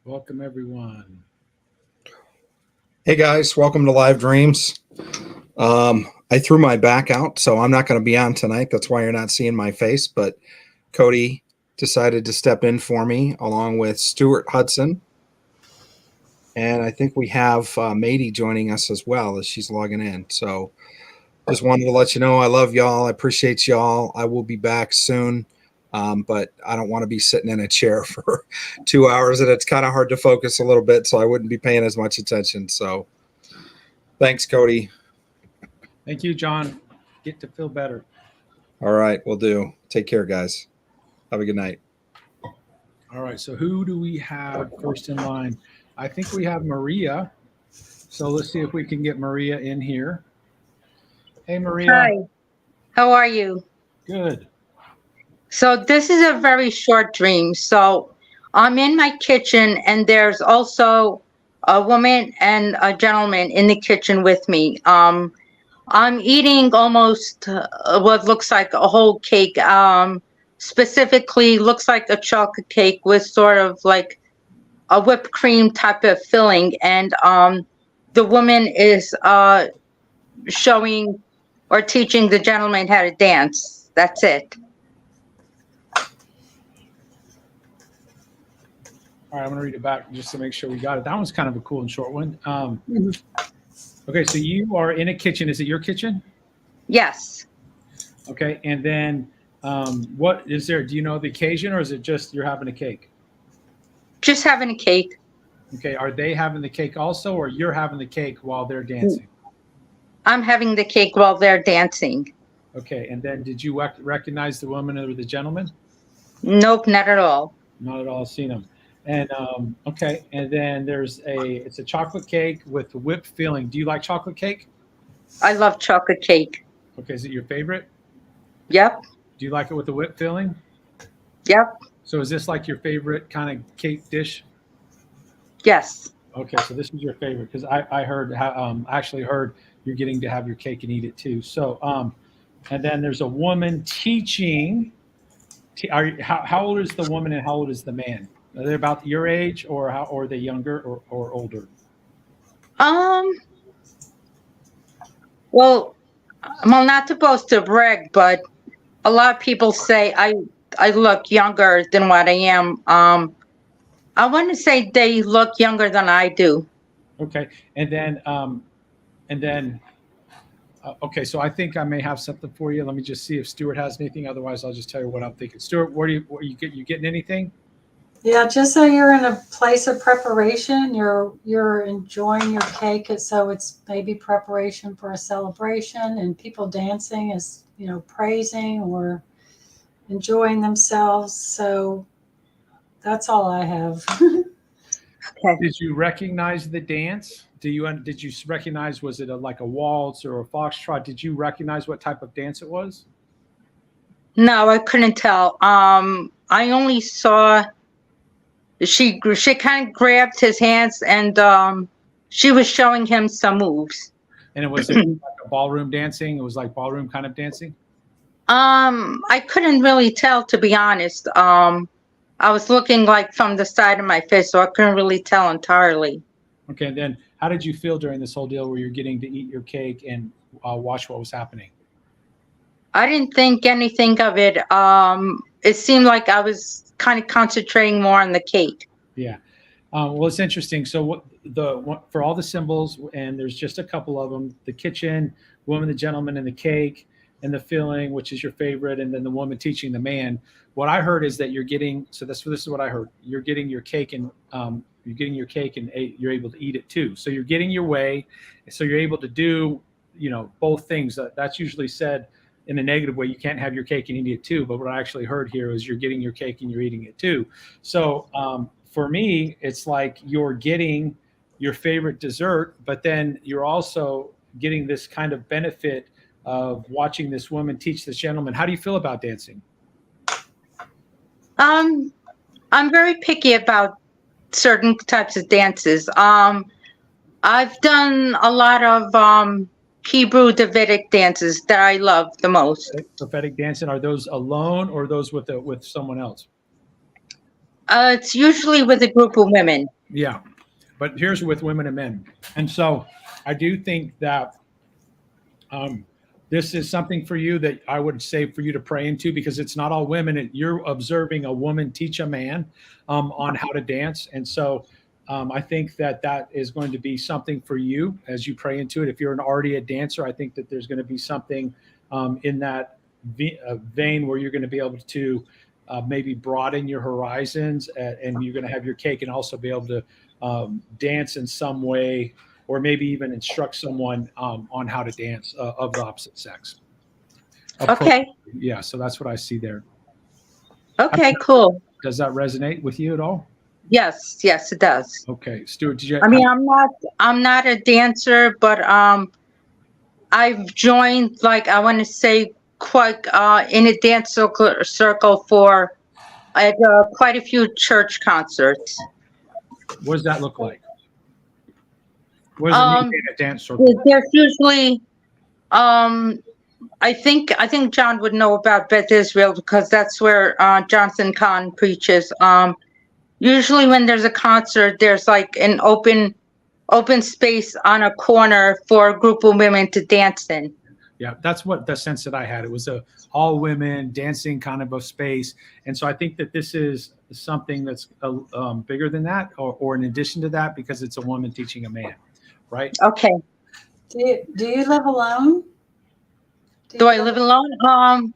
Welcome, everyone. Hey guys, welcome to Live Dreams. I threw my back out, so I'm not going to be on tonight. That's why you're not seeing my face. But Cody decided to step in for me along with Stuart Hudson. And I think we have Mady joining us as well as she's logging in. So just wanted to let you know I love y'all. I appreciate y'all. I will be back soon. But I don't want to be sitting in a chair for 2 hours, and it's kind of hard to focus a little bit, so I wouldn't be paying as much attention. So thanks, Cody. Thank you, John. Get to feel better. All right, we'll do. Take care, guys. Have a good night. All right, so who do we have first in line? I think we have Maria. So let's see if we can get Maria in here. Hey, Maria. Hi, how are you? Good. So this is a very short dream. So I'm in my kitchen and there's also a woman and a gentleman in the kitchen with me. I'm eating almost what looks like a whole cake. Specifically looks like a chocolate cake with sort of like a whipped cream type of filling. And the woman is showing or teaching the gentleman how to dance. That's it. All right, I'm going to read it back just to make sure we got it. That one's kind of a cool and short one. Okay, so you are in a kitchen. Is it your kitchen? Yes. Okay, and then what is there? Do you know the occasion, or is it just you're having a cake? Just having a cake. Okay, are they having the cake also, or you're having the cake while they're dancing? I'm having the cake while they're dancing. Okay, and then did you recognize the woman or the gentleman? Nope, not at all. Not at all. I've seen them. And okay, and then it's a chocolate cake with whipped filling. Do you like chocolate cake? I love chocolate cake. Okay, is it your favorite? Yep. Do you like it with the whipped filling? Yep. So is this like your favorite kind of cake dish? Yes. Okay, so this is your favorite because I actually heard you're getting to have your cake and eat it too. So and then there's a woman teaching. How old is the woman and how old is the man? Are they about your age, or are they younger or older? Well, I'm not supposed to brag, but a lot of people say I look younger than what I am. I want to say they look younger than I do. Okay, and then okay, so I think I may have something for you. Let me just see if Stuart has anything. Otherwise, I'll just tell you what I'm thinking. Stuart, you getting anything? Yeah, just so you're in a place of preparation, you're enjoying your cake, so it's maybe preparation for a celebration, and people dancing is, praising or enjoying themselves. So that's all I have. Okay. Did you recognize the dance? Did you recognize, was it like a waltz or a foxtrot? Did you recognize what type of dance it was? No, I couldn't tell. I only saw she kind of grabbed his hands and she was showing him some moves. And it was like a ballroom dancing? It was like ballroom kind of dancing? I couldn't really tell, to be honest. I was looking like from the side of my face, so I couldn't really tell entirely. Okay, and then how did you feel during this whole deal where you're getting to eat your cake and watch what was happening? I didn't think anything of it. It seemed like I was kind of concentrating more on the cake. Yeah. Well, it's interesting. So for all the symbols, and there's just a couple of them, the kitchen, woman, the gentleman, and the cake, and the filling, which is your favorite, and then the woman teaching the man. What I heard is that you're getting, this is what I heard. You're getting your cake and you're able to eat it too. So you're getting your way. So you're able to do, both things. That's usually said in a negative way. You can't have your cake and eat it too. But what I actually heard here is you're getting your cake and you're eating it too. So for me, it's like you're getting your favorite dessert, but then you're also getting this kind of benefit of watching this woman teach this gentleman. How do you feel about dancing? I'm very picky about certain types of dances. I've done a lot of Hebrew Davidic dances that I love the most. Prophetic dancing, are those alone or those with someone else? It's usually with a group of women. Yeah. But here's with women and men. And so I do think that this is something for you that I would say for you to pray into, because it's not all women. You're observing a woman teach a man on how to dance. And so I think that that is going to be something for you as you pray into it. If you're already a dancer, I think that there's going to be something in that vein where you're going to be able to maybe broaden your horizons, and you're going to have your cake and also be able to dance in some way, or maybe even instruct someone on how to dance of the opposite sex. Okay. Yeah, so that's what I see there. Okay, cool. Does that resonate with you at all? Yes, yes, it does. Okay, Stuart, did you? I mean, I'm not a dancer, but I've joined, like, I want to say, quite in a dance circle for quite a few church concerts. What does that look like? What does it mean in a dance circle? There's usually, I think John would know about Beth Israel, because that's where Jonathan Kahn preaches. Usually when there's a concert, there's like an open space on a corner for a group of women to dance in. Yeah, that's what the sense that I had. It was a all women dancing kind of a space. And so I think that this is something that's bigger than that, or in addition to that, because it's a woman teaching a man, right? Okay. Do you live alone? Do I live alone?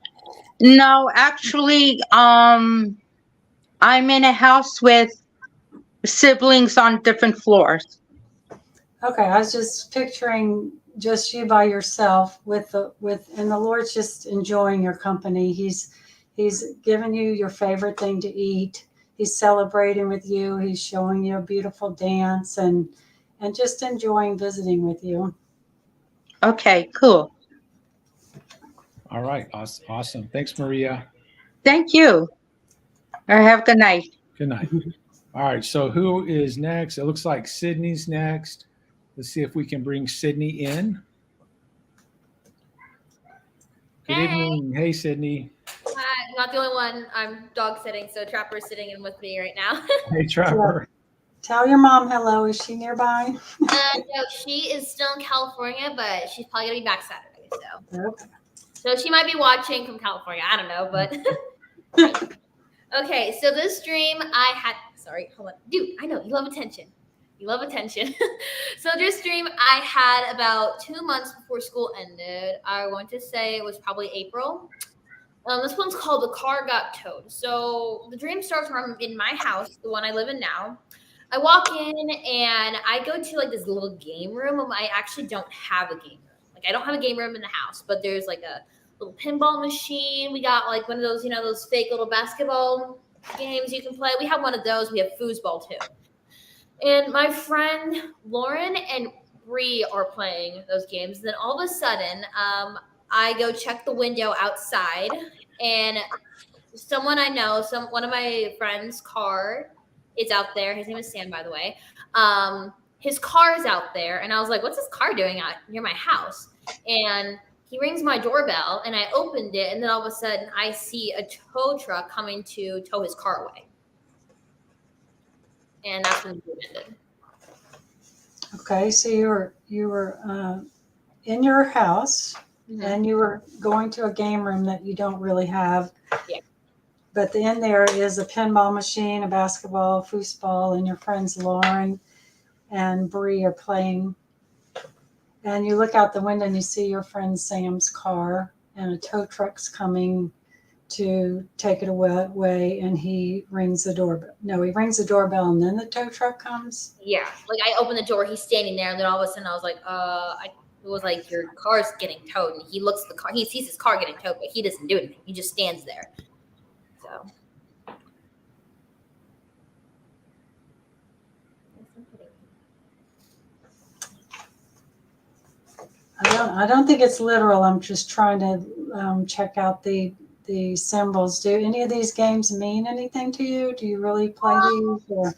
No, actually, I'm in a house with siblings on different floors. Okay, I was just picturing just you by yourself and the Lord's just enjoying your company. He's given you your favorite thing to eat. He's celebrating with you. He's showing you a beautiful dance and just enjoying visiting with you. Okay, cool. All right, awesome. Thanks, Maria. Thank you. Or have a good night. Good night. All right, so who is next? It looks like Sydney's next. Let's see if we can bring Sydney in. Good evening. Hey, Sydney. Hi, I'm not the only one. I'm dog sitting, so Trapper's sitting in with me right now. Hey, Trapper. Tell your mom hello. Is she nearby? No, she is still in California, but she's probably gonna be back Saturday. Okay. So she might be watching from California. I don't know, but okay. So this dream I had. Sorry, hold on, dude. I know you love attention. You love attention. So this dream I had about 2 months before school ended. I want to say it was probably April. This one's called The Car Got Towed. So the dream starts when I'm in my house, the one I live in now. I walk in and I go to like this little game room. I actually don't have a game room. Like I don't have a game room in the house, but there's like a little pinball machine. We got like one of those, those fake little basketball games you can play. We have one of those. We have foosball too. And my friend Lauren and Bree are playing those games. Then all of a sudden, I go check the window outside, and someone I know, one of my friend's car is out there. His name is Sam, by the way. His car is out there, and I was like, "What's this car doing out near my house?" And he rings my doorbell, and I opened it, and then all of a sudden, I see a tow truck coming to tow his car away. And that's when the dream ended. Okay, so you were in your house, and you were going to a game room that you don't really have. Yeah. But in there is a pinball machine, a basketball, foosball, and your friends Lauren and Bree are playing. And you look out the window and you see your friend Sam's car, and a tow truck's coming to take it away, and he rings the doorbell. No, he rings the doorbell, and then the tow truck comes. Yeah, like I opened the door, he's standing there, and then all of a sudden I was like, it was like, your car's getting towed, and he looks at the car, he sees his car getting towed, but he doesn't do anything. He just stands there. So. I don't think it's literal. I'm just trying to check out the symbols. Do any of these games mean anything to you? Do you really play these? Or? I mean,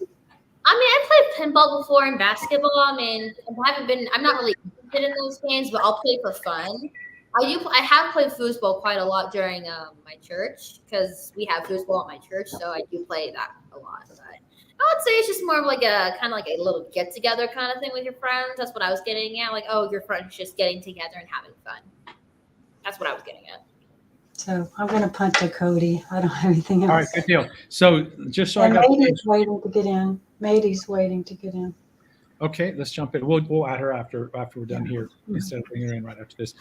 I played pinball before and basketball. I mean, I'm not really interested in those games, but I'll play for fun. I have played foosball quite a lot during my church, because we have foosball at my church, so I do play that a lot. But I would say it's just more of like a kind of like a little get together kind of thing with your friends. That's what I was getting at. Like, oh, your friends just getting together and having fun. That's what I was getting at. So I'm going to punt to Cody. I don't have anything else. All right, good deal. So just so I And got Matey's waiting to get in. Matey's waiting to get in. okay, let's jump in. We'll add her after we're done here instead of bringing her in right after this.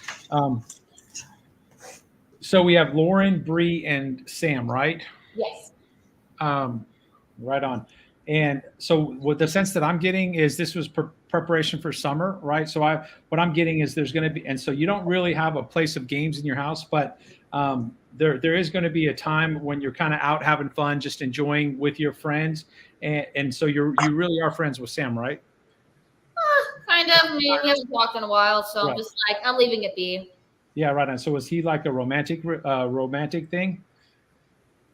So we have Lauren, Bree, and Sam, right? Yes. Right on. And so what the sense that I'm getting is this was preparation for summer, right? So what I'm getting is there's going to be, and so you don't really have a place of games in your house, but there is going to be a time when you're kind of out having fun, just enjoying with your friends. And so you really are friends with Sam, right? Kind of. I mean, we haven't talked in a while, so Right. I'm just like, I'm leaving it be. Yeah, right on. So was he like a romantic thing?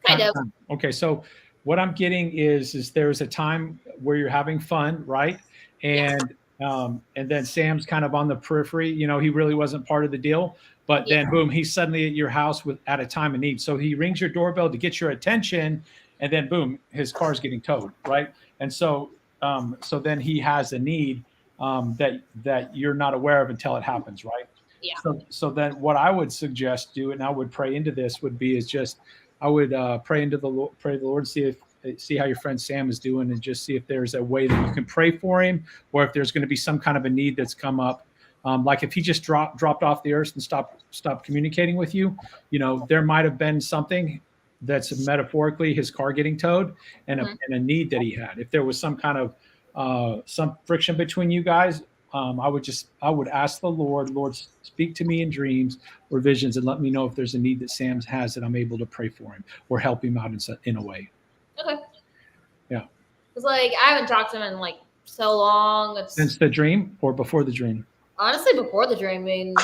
Kind of. Okay, so what I'm getting is there's a time where you're having fun, right? And then Sam's kind of on the periphery. You know, he really wasn't part of the deal. But then, boom, he's suddenly at your house at a time of need. So he rings your doorbell to get your attention, and then, boom, his car's getting towed, right? And so then he has a need that you're not aware of until it happens, right? Yeah. So then what I would suggest do, and I would pray into this, would be I would pray to the Lord, see how your friend Sam is doing, and just see if there's a way that you can pray for him, or if there's going to be some kind of a need that's come up. Like if he just dropped off the earth and stopped communicating with you, you know, there might have been something that's metaphorically his car getting towed and a need that he had. If there was some kind of some friction between you guys, I would ask the Lord, speak to me in dreams or visions and let me know if there's a need that Sam has that I'm able to pray for him or help him out in a way. Okay. Yeah. It's like I haven't talked to him in like so long. Since the dream or before the dream? Honestly, before the dream. I mean,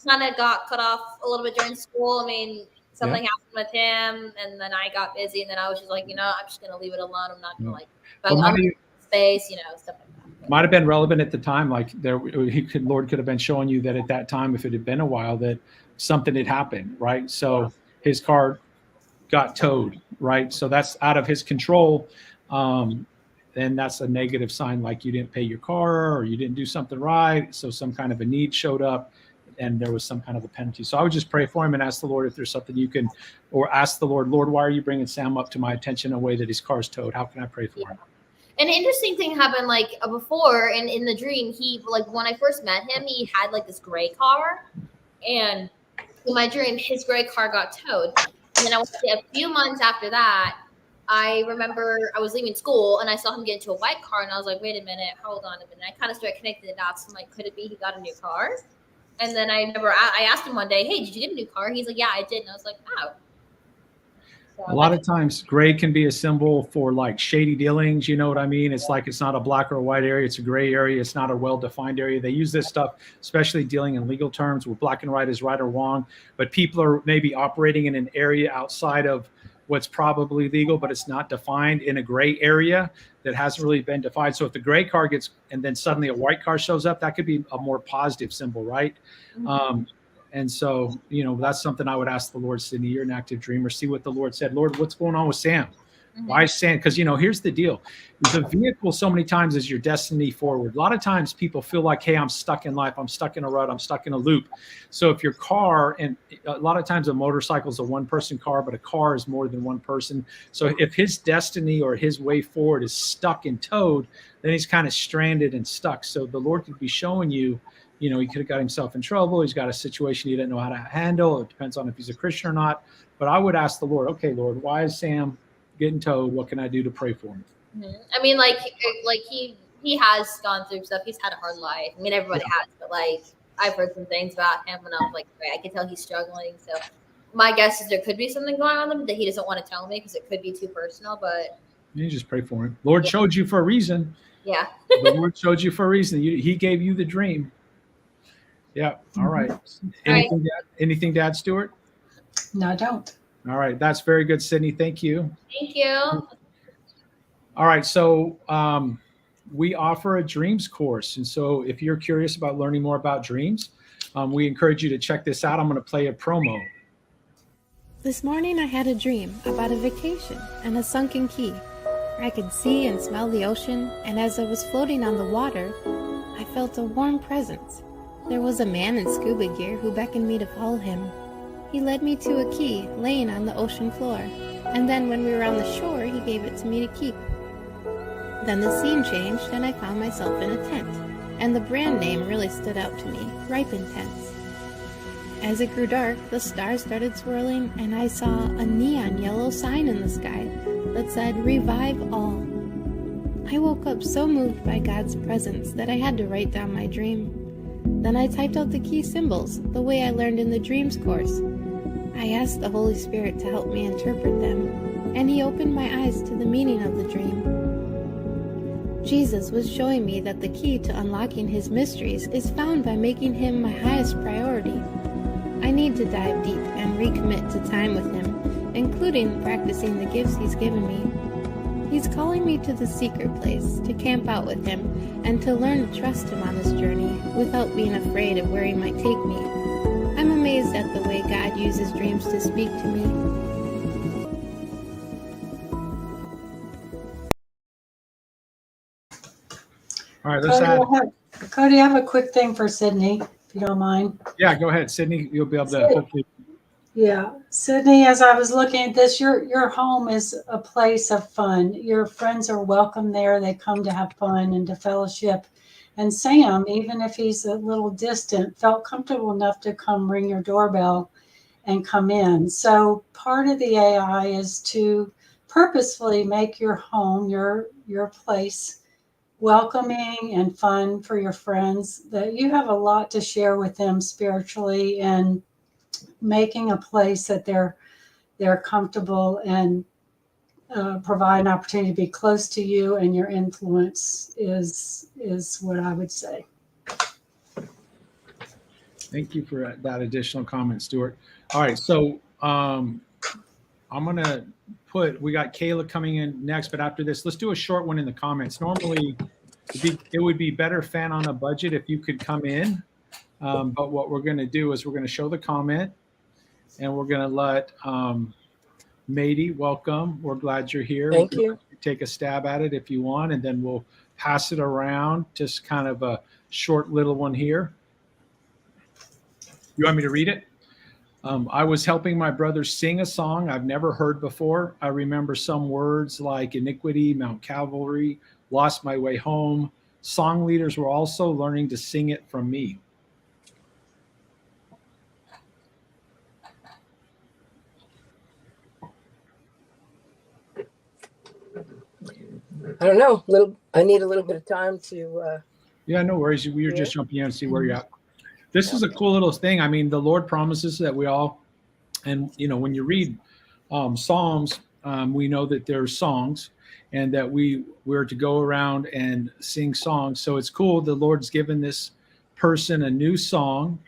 kind of got cut off a little bit during school. I mean, something happened with him, and then I got busy, and then I was just like, I'm just gonna leave it alone. I'm not gonna space, stuff like that. Might have been relevant at the time. Like Lord could have been showing you that at that time, if it had been a while, that something had happened, right? So his car got towed, right? So that's out of his control. Then that's a negative sign, like you didn't pay your car or you didn't do something right. So some kind of a need showed up and there was some kind of a penalty. So I would just pray for him and ask the Lord if there's something you can, or ask the Lord, why are you bringing Sam up to my attention in a way that his car's towed? How can I pray for him? An interesting thing happened before, and in the dream, he when I first met him, he had like this gray car, and in my dream, his gray car got towed. And then I would say a few months after that, I remember I was leaving school and I saw him get into a white car, and I was like, wait a minute, hold on a minute. I kind of started connecting the dots. I'm like, could it be he got a new car? And then I remember I asked him one day, hey, did you get a new car? He's like, yeah, I did. And I was like, oh. So a lot of times gray can be a symbol for like shady dealings. You know what I mean? It's like, it's not a black or white area. It's a gray area. It's not a well-defined area. They use this stuff, especially dealing in legal terms where black and white is right or wrong, but people are maybe operating in an area outside of what's probably legal, but it's not defined in a gray area that hasn't really been defined. So if the gray car gets, and then suddenly a white car shows up, that could be a more positive symbol, right? Mm-hmm. And so, that's something I would ask the Lord, Sydney, you're an active dreamer. See what the Lord said. Lord, what's going on with Sam? Mm-hmm. Why is Sam? Because, here's the deal. The vehicle so many times is your destiny forward. A lot of times people feel like, hey, I'm stuck in life. I'm stuck in a rut. I'm stuck in a loop. So if your car, and a lot of times a motorcycle is a one-person car, but a car is more than one person. So if his destiny or his way forward is stuck and towed, then he's kind of stranded and stuck. So the Lord could be showing you, he could have got himself in trouble. He's got a situation he didn't know how to handle. It depends on if he's a Christian or not. But I would ask the Lord, okay, Lord, why is Sam getting towed? What can I do to pray for him? Mm-hmm. I mean, he has gone through stuff. He's had a hard life. I mean, everybody has, but I've heard some things about him, and I'm like, I can tell he's struggling. So my guess is there could be something going on with him that he doesn't want to tell me because it could be too personal. But you just pray for him. Lord showed you for a reason. Yeah. The Lord showed you for a reason. He gave you the dream. Yeah. All right. Anything to add, Stuart? No, I don't. All right. That's very good, Sydney. Thank you. Thank you. All right. So we offer a dreams course. And so if you're curious about learning more about dreams, we encourage you to check this out. I'm going to play a promo. This morning I had a dream about a vacation and a sunken key. I could see and smell the ocean, and as I was floating on the water, I felt a warm presence. There was a man in scuba gear who beckoned me to follow him. He led me to a key laying on the ocean floor, and then when we were on the shore, he gave it to me to keep. Then the scene changed, and I found myself in a tent, and the brand name really stood out to me, Ripen Tents. As it grew dark, the stars started swirling, and I saw a neon yellow sign in the sky that said, "Revive All." I woke up so moved by God's presence that I had to write down my dream. Then I typed out the key symbols, the way I learned in the dreams course. I asked the Holy Spirit to help me interpret them, and He opened my eyes to the meaning of the dream. Jesus was showing me that the key to unlocking His mysteries is found by making Him my highest priority. I need to dive deep and recommit to time with Him, including practicing the gifts He's given me. He's calling me to the secret place to camp out with Him and to learn to trust Him on this journey without being afraid of where He might take me. I'm amazed at the way God uses dreams to speak to me. All right, let's add. Cody, I have a quick thing for Sydney, if you don't mind. Yeah, go ahead, Sydney. You'll be able to hopefully. Yeah, Sydney, as I was looking at this, your home is a place of fun. Your friends are welcome there. They come to have fun and to fellowship. And Sam, even if he's a little distant, felt comfortable enough to come ring your doorbell and come in. So part of the AI is to purposefully make your home, your place, welcoming and fun for your friends, that you have a lot to share with them spiritually, and making a place that they're comfortable and provide an opportunity to be close to you, and your influence is what I would say. Thank you for that additional comment, Stuart. All right, so I'm gonna we got Kayla coming in next, but after this, let's do a short one in the comments. Normally, it would be better fan on a budget if you could come in, but what we're gonna do is we're gonna show the comment, and we're gonna let Mady, welcome. We're glad you're here. Thank you. Take a stab at it if you want, and then we'll pass it around. Just kind of a short little one here. You want me to read it? I was helping my brother sing a song I've never heard before. I remember some words like iniquity, Mount Calvary, lost my way home. Song leaders were also learning to sing it from me. I don't know. I need a little bit of time to. Yeah, no worries. We were just jumping in and see where you're at. This is a cool little thing. I mean, the Lord promises that we all, and when you read Psalms, we know that there's songs, and that we're to go around and sing songs. So it's cool. The Lord's given this person a new song.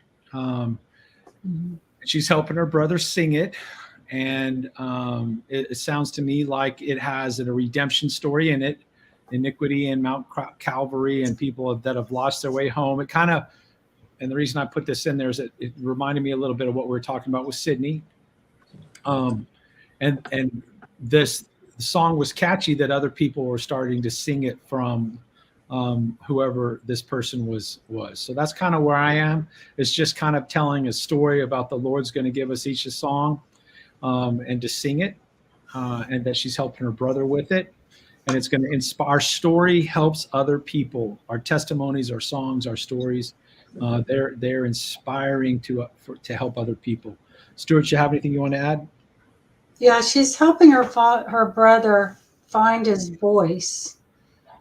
She's helping her brother sing it. And it sounds to me like it has a redemption story in it, iniquity and Mount Calvary, and people that have lost their way home. It kind of, and the reason I put this in there is that it reminded me a little bit of what we were talking about with Sydney. And this song was catchy, that other people were starting to sing it from whoever this person was. So that's kind of where I am. It's just kind of telling a story about the Lord's going to give us each a song. And to sing it, and that she's helping her brother with it, and it's going to inspire. Our story helps other people. Our testimonies, our songs, our stories, they're inspiring to help other people. Stuart, you have anything you want to add? Yeah, she's helping her brother find his voice,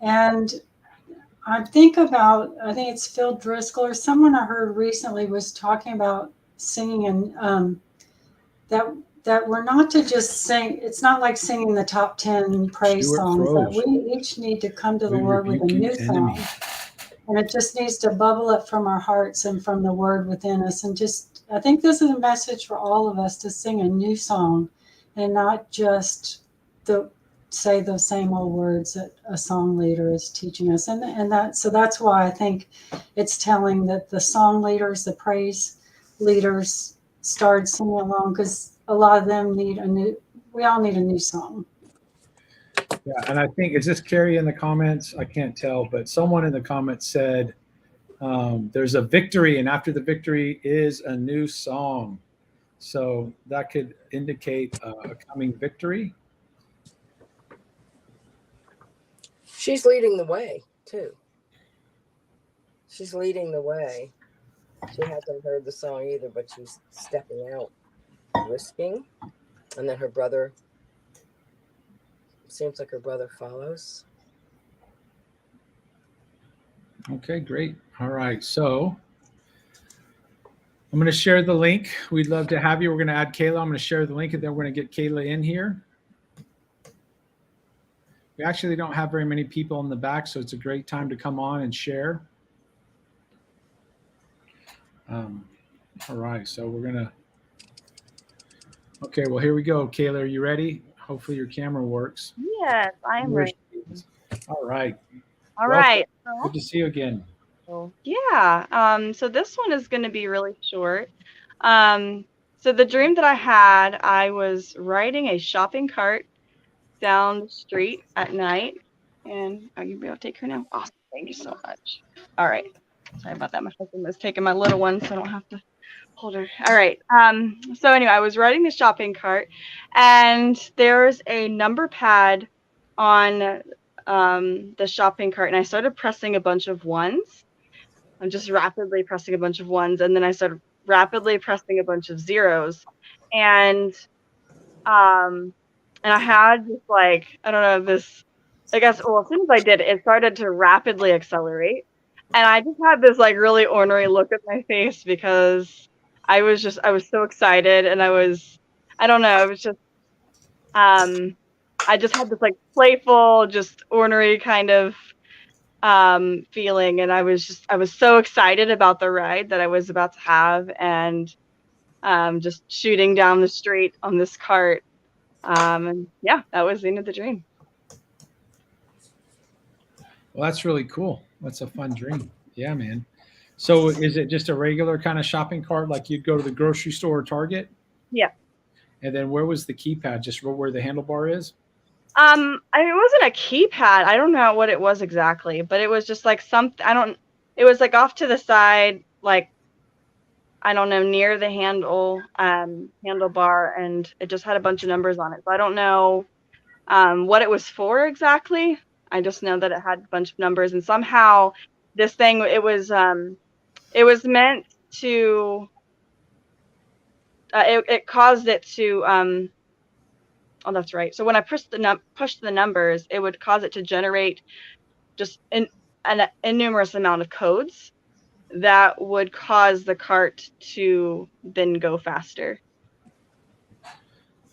and I think it's Phil Driscoll or someone I heard recently was talking about singing, and that we're not to just sing. It's not like singing the top 10 praise songs. That we each need to come to the Lord with a new song. And it just needs to bubble up from our hearts and from the word within us. And I think this is a message for all of us, to sing a new song and not just say the same old words that a song leader is teaching us. And that's why I think it's telling that the song leaders, the praise leaders started singing along, because a lot of them we all need a new song. Yeah, and I think, is this Carrie in the comments? I can't tell, but someone in the comments said there's a victory, and after the victory is a new song. So that could indicate a coming victory. She's leading the way too. She's leading the way. She hasn't heard the song either, but she's stepping out, risking, and then her brother. Seems like her brother follows. Okay, great. All right, so I'm going to share the link. We'd love to have you. We're going to add Kayla. I'm going to share the link, and then we're going to get Kayla in here. We actually don't have very many people in the back, so it's a great time to come on and share. All right, so we're going to. Okay, well, here we go. Kayla, are you ready? Hopefully your camera works. Yes, I am ready. All right. All Welcome. right. Good to see you again. Yeah. So this one is going to be really short. So the dream that I had, I was riding a shopping cart down the street at night. And are you able to take her now? Awesome. Thank you so much. All right. Sorry about that. My husband was taking my little one, so I don't have to hold her. All right. So anyway, I was riding the shopping cart, and there's a number pad on the shopping cart, and I started pressing a bunch of ones. I'm just rapidly pressing a bunch of ones, and then I started rapidly pressing a bunch of zeros, and I had this, like, I don't know, this, I guess, well, as soon as I did it, it started to rapidly accelerate, and I just had this, like, really ornery look at my face because I was so excited, and I don't know, it was just, I just had this, like, playful, just ornery kind of feeling, and I was so excited about the ride that I was about to have, and just shooting down the street on this cart, and yeah, that was the end of the dream. Well, that's really cool. That's a fun dream. Yeah, man. So is it just a regular kind of shopping cart, like you'd go to the grocery store or Target? Yeah. And then where was the keypad? Just where the handlebar is? It wasn't a keypad. I don't know what it was exactly, but it was just like it was like off to the side, like, I don't know, near the handlebar, and it just had a bunch of numbers on it. So I don't know what it was for exactly. I just know that it had a bunch of numbers, and somehow this thing, it was meant to it caused it to oh, that's right. So when I pushed the numbers, it would cause it to generate just an innumerous amount of codes that would cause the cart to then go faster.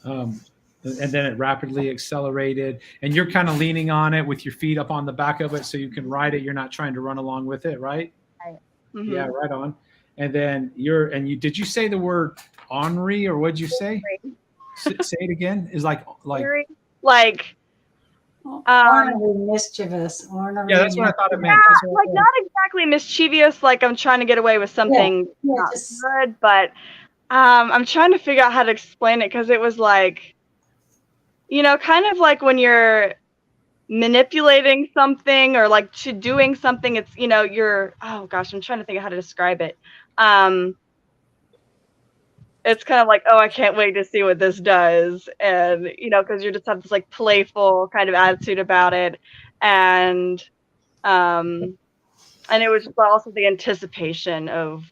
And then it rapidly accelerated, and you're kind of leaning on it with your feet up on the back of it so you can ride it. You're not trying to run along with it, right? Right. Mm-hmm. Yeah, right on. And then did you say the word ornery, or what'd you say? Say it again. Is like ornery, mischievous, ornery. Yeah, that's what I thought it meant. Yeah, like not exactly mischievous, like I'm trying to get away with something not good, but I'm trying to figure out how to explain it, because it was like, kind of like when you're manipulating something or like doing something, it's, you're, oh gosh, I'm trying to think of how to describe it. It's kind of like, oh, I can't wait to see what this does. And, because you just have this like playful kind of attitude about it. And it was also the anticipation of,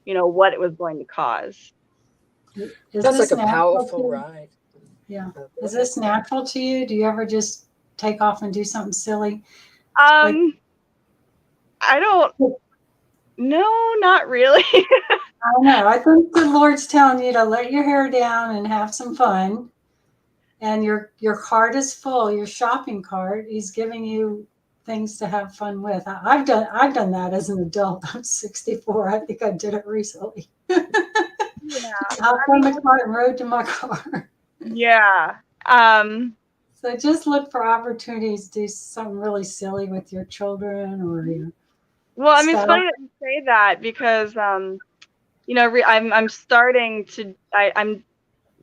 what it was going to cause. That's like a powerful ride. Yeah. Is this natural to you? Do you ever just take off and do something silly? I don't, no, not really. I know. I think the Lord's telling you to let your hair down and have some fun. And your cart is full, your shopping cart. He's giving you things to have fun with. I've done that as an adult. I'm 64. I think I did it recently. Yeah. Hopped on the cart and rode to my car. Yeah. So just look for opportunities to do something really silly with your children or your. Well, I mean, it's funny that you say that, because I'm starting to. I'm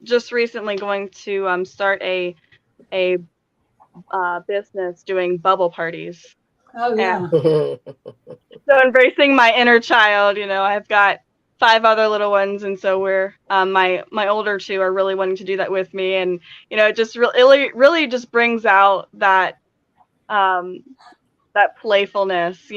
just recently going to start a business doing bubble parties. Oh, And yeah. so embracing my inner child, I've got 5 other little ones, and so we're my older 2 are really wanting to do that with me, and it just really just brings out that that playfulness,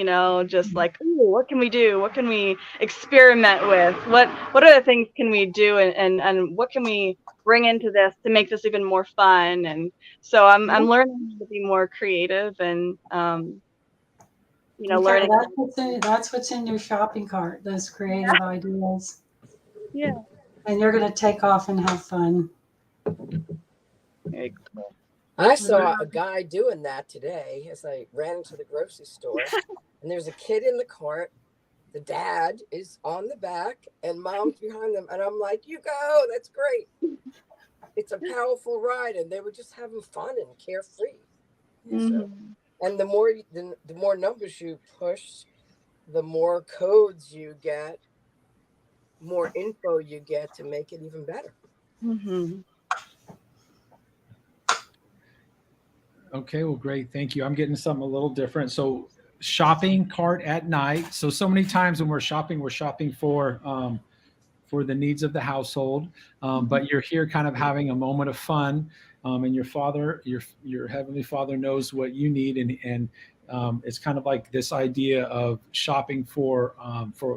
just like, ooh, what can we do? What can we experiment with? What other things can we do, and what can we bring into this to make this even more fun? And so I'm learning to be more creative and Okay, learning. that's what's in your shopping cart, those creative ideas. Yeah. And you're going to take off and have fun. Very cool. I saw a guy doing that today as I ran into the grocery store, and there's a kid in the cart. The dad is on the back, and mom's behind them. And I'm like, you go, that's great. It's a powerful ride, and they were just having fun and carefree. So, and the more numbers you push, the more codes you get, more info you get to make it even better. Okay, well, great. Thank you. I'm getting something a little different. So shopping cart at night. So many times when we're shopping for the needs of the household. But you're here kind of having a moment of fun. And your father, your heavenly Father knows what you need. And it's kind of like this idea of shopping for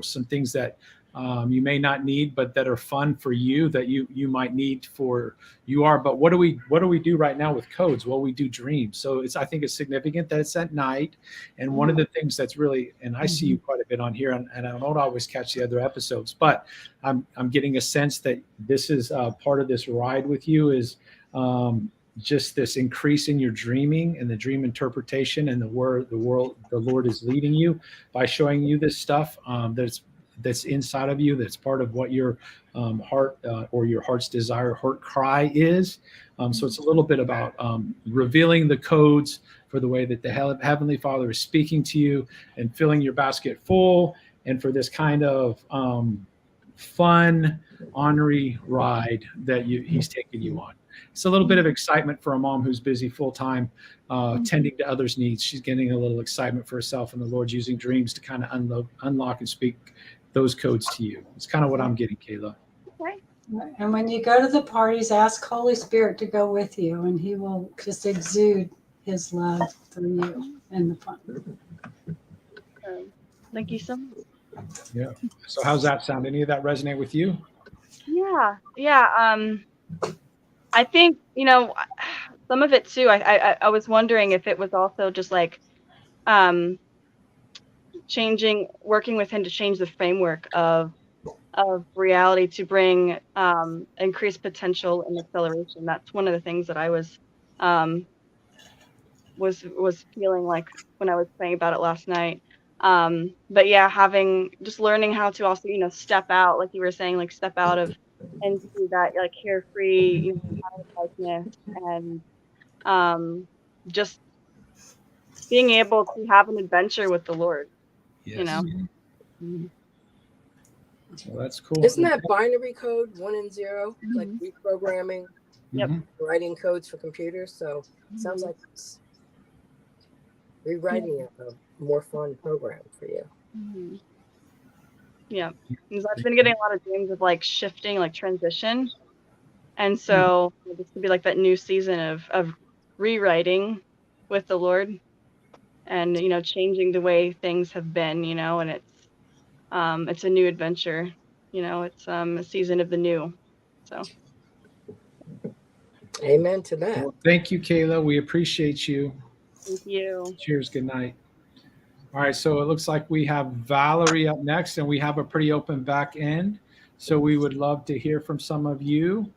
some things that you may not need, but that are fun for you, that you might need for you are. But what do we do right now with codes? Well, we do dreams. So I think it's significant that it's at night. And one of the things that's really, and I see you quite a bit on here, and I don't always catch the other episodes, but I'm getting a sense that this is part of this ride with you is just this increase in your dreaming and the dream interpretation, and the Lord is leading you by showing you this stuff that's inside of you, that's part of what your heart or your heart's desire, heart cry is. So it's a little bit about revealing the codes for the way that the Heavenly Father is speaking to you and filling your basket full, and for this kind of fun, ornery ride that He's taking you on. It's a little bit of excitement for a mom who's busy full-time tending to others' needs. She's getting a little excitement for herself, and the Lord's using dreams to kind of unlock and speak those codes to you. It's kind of what I'm getting, Kayla. Okay. And when you go to the parties, ask Holy Spirit to go with you, and He will just exude His love through you and the fun. Thank you so much. Yeah. So how's that sound? Any of that resonate with you? Yeah. I think, some of it too, I was wondering if it was also just like working with Him to change the framework of reality to bring increased potential and acceleration. That's one of the things that I was feeling like when I was praying about it last night. But yeah, learning how to also, step out, like you were saying, like step out of into that like carefree, childlikeness, and just being able to have an adventure with the Lord. Yes. Well, that's cool. Isn't that binary code 1 and 0, like reprogramming, writing codes for computers? So it sounds like it's rewriting a more fun program for you. Yeah, because I've been getting a lot of dreams of like shifting, like transition, and so this could be like that new season of rewriting with the Lord, and changing the way things have been, and it's a new adventure, it's a season of the new. So amen to that. Well, thank you, Kayla. We appreciate you. Thank you. Cheers. Good night. All right, so it looks like we have Valerie up next, and we have a pretty open back end. So we would love to hear from some of you.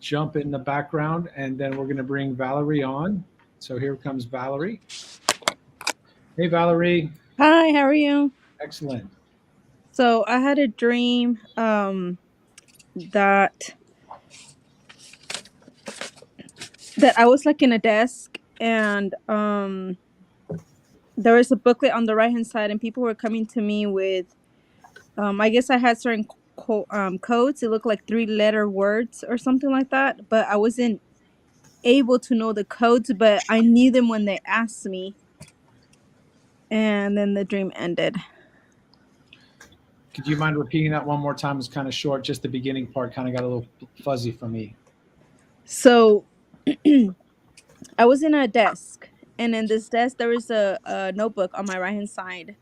Jump in the background, and then we're going to bring Valerie on. So here comes Valerie. Hey, Valerie. Hi, how are you? Excellent. So I had a dream that I was like in a desk, and there was a booklet on the right hand side, and people were coming to me with I guess I had certain codes. It looked like 3-letter words or something like that, but I wasn't able to know the codes, but I knew them when they asked me. And then the dream ended. Could you mind repeating that one more time? It's kind of short. Just the beginning part kind of got a little fuzzy for me. So I was in a desk, and in this desk there was a notebook on my right hand side,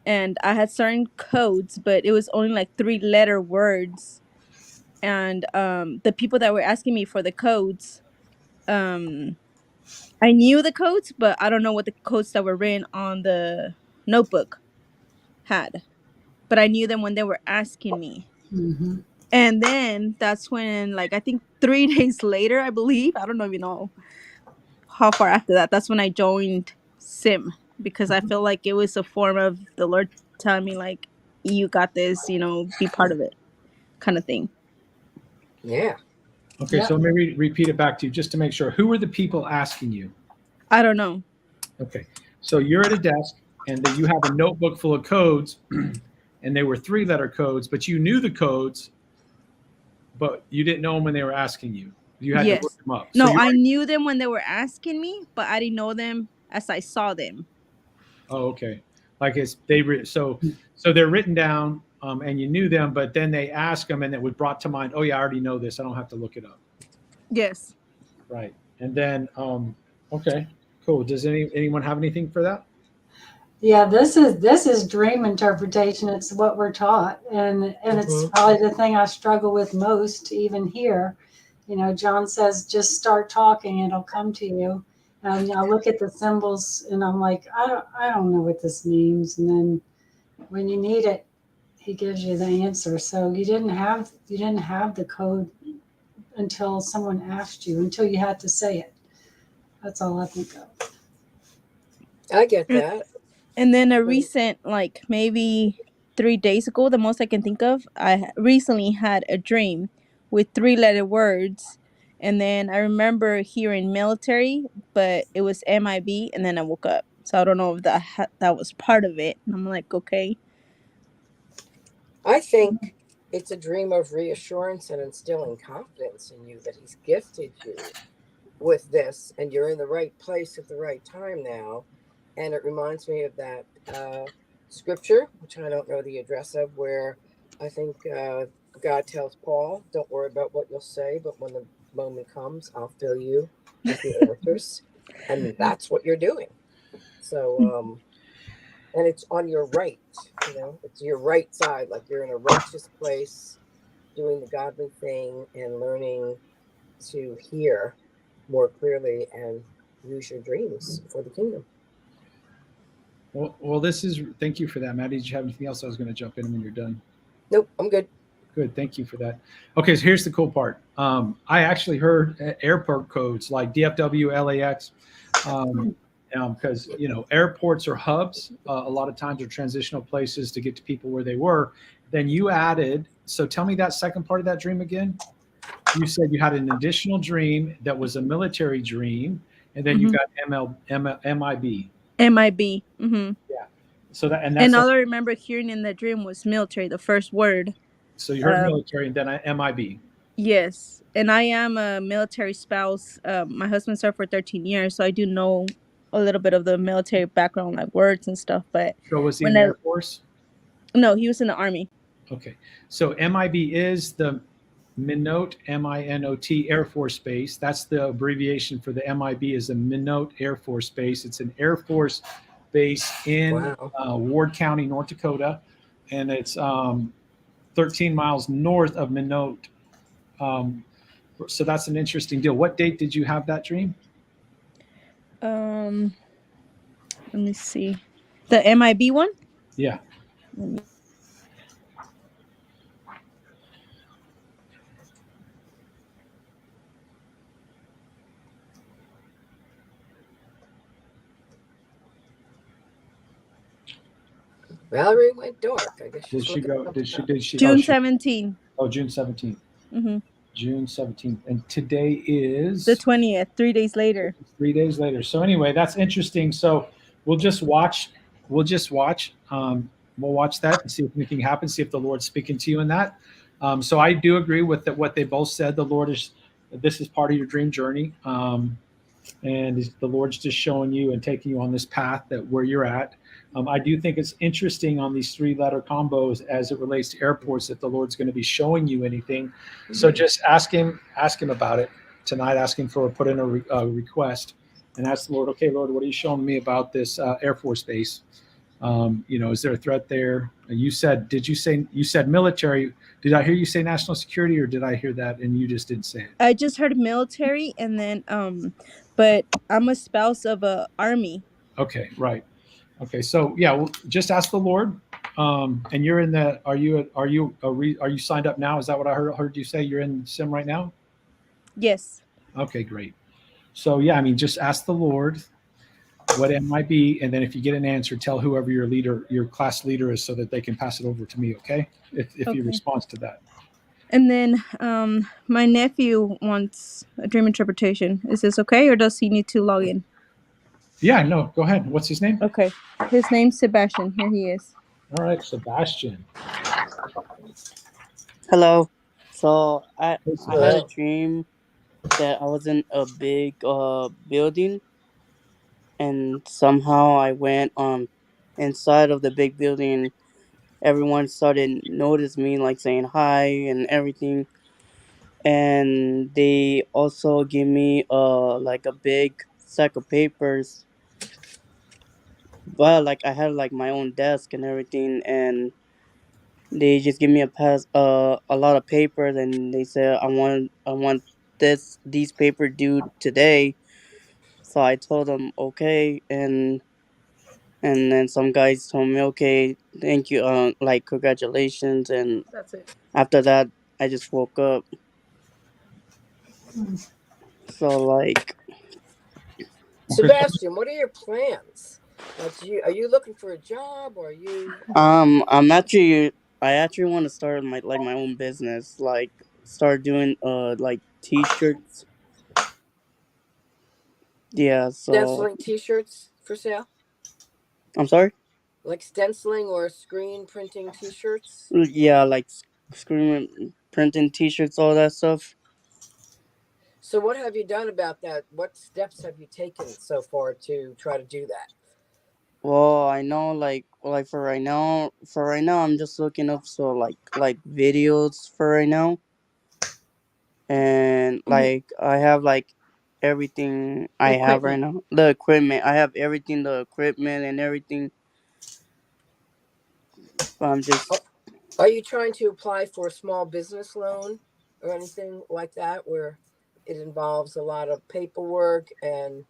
and I had certain codes, but it was only like 3-letter words. And the people that were asking me for the codes, I knew the codes, but I don't know what the codes that were written on the notebook had. But I knew them when they were asking me. Mhm. And then that's when, like, I think 3 days later, I believe, I don't even know how far after that, that's when I joined Sim, because I feel like it was a form of the Lord telling me, like, you got this, be part of it, kind of thing. Yeah. Okay, Yeah. so maybe repeat it back to you just to make sure. Who were the people asking you? I don't know. Okay, so you're at a desk and then you have a notebook full of codes, and they were 3-letter codes, but you knew the codes, but you didn't know them when they were asking you. You had to look Yes. them up. So No, you I knew them when they were asking me, but I didn't know them as I saw them. Oh, okay. Like so they're written down, and you knew them, but then they ask them, and it was brought to mind. Oh yeah, I already know this. I don't have to look it up. Yes. Right. And then, okay, cool. Does anyone have anything for that? Yeah, this is dream interpretation. It's what we're taught, and it's probably the thing I struggle with most, even here. John says, just start talking, it'll come to you. And I look at the symbols, and I'm like, I don't know what this means. And then when you need it, he gives you the answer. So you didn't have the code until someone asked you, until you had to say it. That's all I think of. I get that. And then a recent, like maybe 3 days ago, the most I can think of, I recently had a dream with 3-letter words. And then I remember hearing military, but it was MIB, and then I woke up. So I don't know if that was part of it. And I'm like, okay. I think it's a dream of reassurance and instilling confidence in you that he's gifted you with this, and you're in the right place at the right time now. And it reminds me of that scripture, which I don't know the address of, where I think God tells Paul, don't worry about what you'll say, but when the moment comes, I'll fill you with the answers. And that's what you're doing. So, and it's on your right, it's your right side, like you're in a righteous place, doing the godly thing and learning to hear more clearly and use your dreams for the kingdom. Well, thank you for that, Maddie. Did you have anything else? I was going to jump in when you're done. Nope, I'm good. Good, thank you for that. Okay, so here's the cool part. I actually heard airport codes like DFW, LAX, because airports are hubs. A lot of times are transitional places to get to people where they were. Then you added. So tell me that second part of that dream again. You said you had an additional dream that was a military dream, and then you got MIB. MIB. Mm-hmm. Yeah. So that's all I remember hearing in the dream was military, the first word. So you heard military and then MIB. Yes. And I am a military spouse. My husband served for 13 years, so I do know a little bit of the military background, like words and stuff. But so was he in the Air Force? No, he was in the Army. Okay. So MIB is the Minot, M-I-N-O-T, Air Force Base. That's the abbreviation for the MIB is the Minot Air Force Base. It's an Air Force base in Ward County, North Dakota. And it's 13 miles north of Minot. So that's an interesting deal. What date did you have that dream? Let me see. The MIB one? Yeah. Valerie went dark. I guess Did she go? Did she? June 17th. Oh, June 17th. Mm-hmm. June 17th. And today is the 20th, 3 days later. 3 days later. So anyway, that's interesting. So we'll just watch. We'll watch that and see if anything happens. See if the Lord's speaking to you in that. So I do agree with what they both said. The Lord is this is part of your dream journey. And the Lord's just showing you and taking you on this path that where you're at. I do think it's interesting on these 3-letter combos as it relates to airports that the Lord's going to be showing you anything. So just ask him about it tonight. Ask him put in a request and ask the Lord, okay, Lord, what are you showing me about this Air Force base? Is there a threat there? You said military? Did I hear you say national security, or did I hear that and you just didn't say it? I just heard military, and then but I'm a spouse of a army. Okay, right. Okay, so yeah, well, just ask the Lord. And you're in the. Are you signed up now? Is that what I heard you say? You're in sim right now. Yes. Okay, great. So yeah, I mean, just ask the Lord what it might be, and then if you get an answer, tell whoever your class leader is, so that they can pass it over to me. Okay, if Okay. he responds to that. And then my nephew wants a dream interpretation. Is this okay, or does he need to log in? Yeah, no, go ahead. What's his name? Okay. His name's Sebastian. Here he is. All right, Sebastian. Hello. So I Hey, had a Sebastian. dream that I was in a big building, and somehow I went inside of the big building. Everyone started noticing me, like saying hi and everything, and they also gave me like a big stack of papers. But like I had like my own desk and everything, and they just give me a lot of papers, and they said I want these paper due today. So I told them okay, and then some guys told me okay, thank you, like congratulations, and That's it. after that I just woke up. Hmm. So like Sebastian, what are your plans? Like, are you looking for a job, or are you? I actually want to start my own business, like start doing like t-shirts. Yeah, so Stenciling T-shirts for sale, I'm sorry. like stenciling or screen printing T-shirts. Yeah, like screen printing t-shirts, all that stuff. So, what have you done about that? What steps have you taken so far to try to do that? Well, I know like for right now I'm just looking up so like videos for right now, and like I have like everything I have right Equipment. now. The equipment. I have everything, the equipment and everything. But I'm just Are you trying to apply for a small business loan or anything like that, where it involves a lot of paperwork and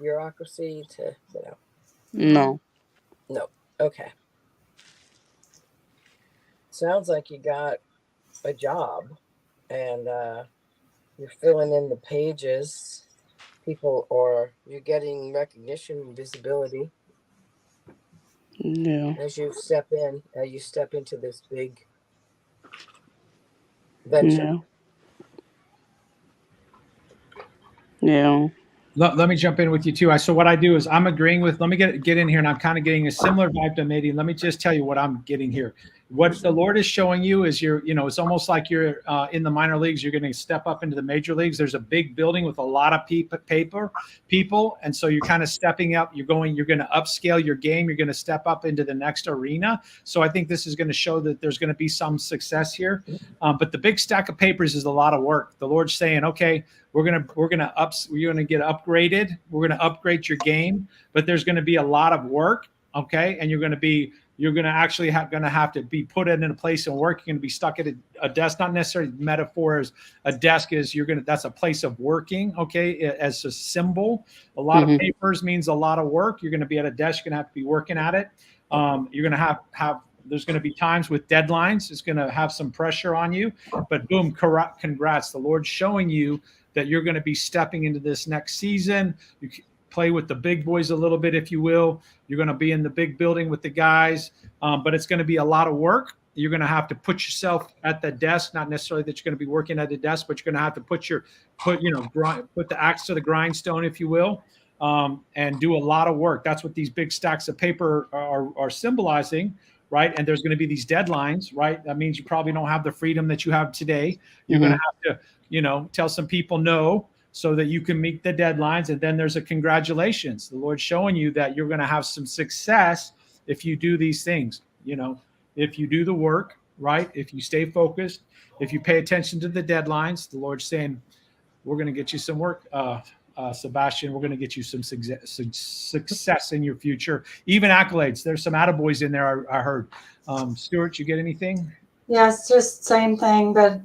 bureaucracy to, no. No. Okay. Sounds like you got a job, and you're filling in the pages. People, or you're getting recognition and visibility Yeah. as you step into this big venture. Yeah. Yeah. Let me jump in with you too. So what I do is I'm agreeing with. Let me get in here, and I'm kind of getting a similar vibe to Mady. Let me just tell you what I'm getting here. What the Lord is showing you is it's almost like you're in the minor leagues. You're going to step up into the major leagues. There's a big building with a lot of people, and so you're kind of stepping up. You're going to upscale your game. You're going to step up into the next arena. So I think this is going to show that there's going to be some success here. But the big stack of papers is a lot of work. The Lord's saying, okay, you're gonna get upgraded. We're gonna upgrade your game, but there's gonna be a lot of work, okay? And you're gonna actually have to be put in a place and work. You're gonna be stuck at a desk, not necessarily metaphor as a desk is. That's a place of working, okay? As a symbol, a lot of papers means a lot of work. You're gonna be at a desk. You're gonna have to be working at it. You're gonna have. There's going to be times with deadlines. It's going to have some pressure on you, but boom, congrats. The Lord's showing you that you're going to be stepping into this next season. You can play with the big boys a little bit, if you will. You're going to be in the big building with the guys, but it's going to be a lot of work. You're going to have to put yourself at the desk, not necessarily that you're going to be working at the desk, but you're going to have to put the axe to the grindstone, if you will, and do a lot of work. That's what these big stacks of paper are symbolizing. right? And there's going to be these deadlines, right? That means you probably don't have the freedom that you have today. You're going to have to, tell some people no so that you can meet the deadlines. And then there's a congratulations. The Lord's showing you that you're going to have some success if you do these things, if you do the work, right? If you stay focused, if you pay attention to the deadlines, the Lord's saying, we're going to get you some work, Sebastian. We're going to get you some success in your future, even accolades. There's some attaboys in there, I heard. Stuart, you get anything? Yeah, it's just same thing, but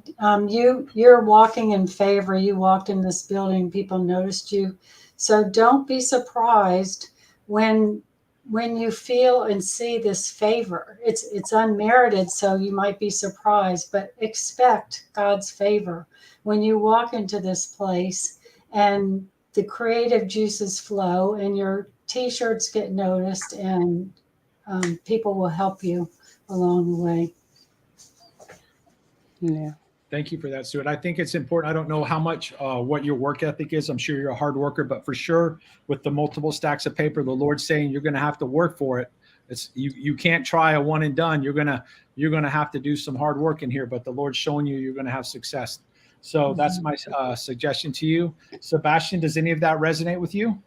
you're walking in favor. You walked in this building, people noticed you. So don't be surprised when you feel and see this favor. It's unmerited, so you might be surprised, but expect God's favor when you walk into this place and the creative juices flow and your t-shirts get noticed, and people will help you along the way. Yeah. Thank you for that, Stuart. I think it's important. I don't know how much what your work ethic is. I'm sure you're a hard worker, but for sure, with the multiple stacks of paper, the Lord's saying you're going to have to work for it. It's you can't try a one and done. You're gonna have to do some hard work in here. But the Lord's showing you're going to have success. So that's my suggestion to you, Sebastian. Does any of that resonate with you?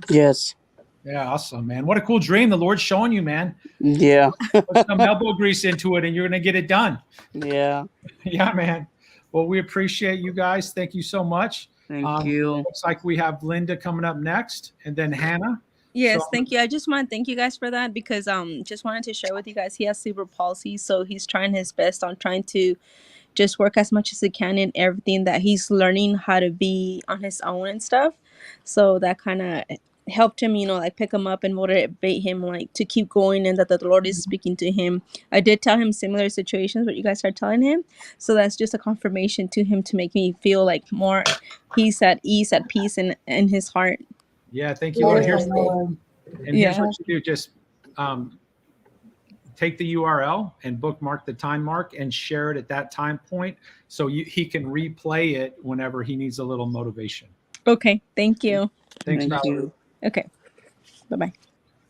Yes. Yeah, awesome, man. What a cool dream the Lord's showing you, man. Yeah. Put some elbow grease into it and you're going to get it done. Yeah. Yeah, man. Well, we appreciate you guys. Thank you so much. Thank you. Looks like we have Linda coming up next and then Hannah. Yes, So- thank you. I just want to thank you guys for that, because just wanted to share with you guys, he has cerebral palsy, so he's trying his best on trying to just work as much as he can in everything that he's learning how to be on his own and stuff. So that kind of helped him, like pick him up and motivate him like to keep going, and that the Lord is speaking to him. I did tell him similar situations what you guys are telling him, so that's just a confirmation to him to make me feel like more he's at ease, at peace in his heart. Yeah, thank you, Lord. Here's what you do. Just take the URL and bookmark the time mark and share it at that time point, so he can replay it whenever he needs a little motivation. Okay, thank you. Thanks, Thank Valerie. you. Okay, bye-bye.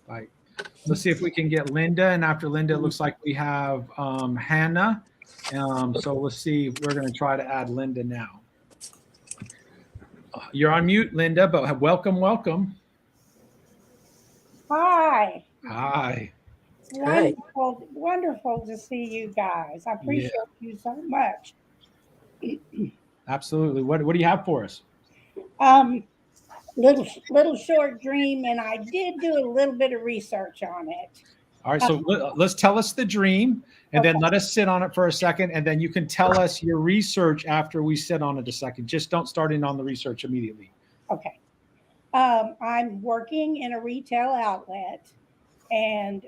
Bye. Let's see if we can get Linda, and after Linda, it looks like we have Hannah. So let's see. We're going to try to add Linda now. You're on mute, Linda, but welcome. Hi. Hi. Wonderful to see you guys. I appreciate you so much. Absolutely. What do you have for us? Little short dream, and I did do a little bit of research on it. All right, so let's tell us the dream, and then let us sit on it for a second, and then you can tell us your research after we sit on it a second. Just don't start in on the research immediately. Okay. I'm working in a retail outlet and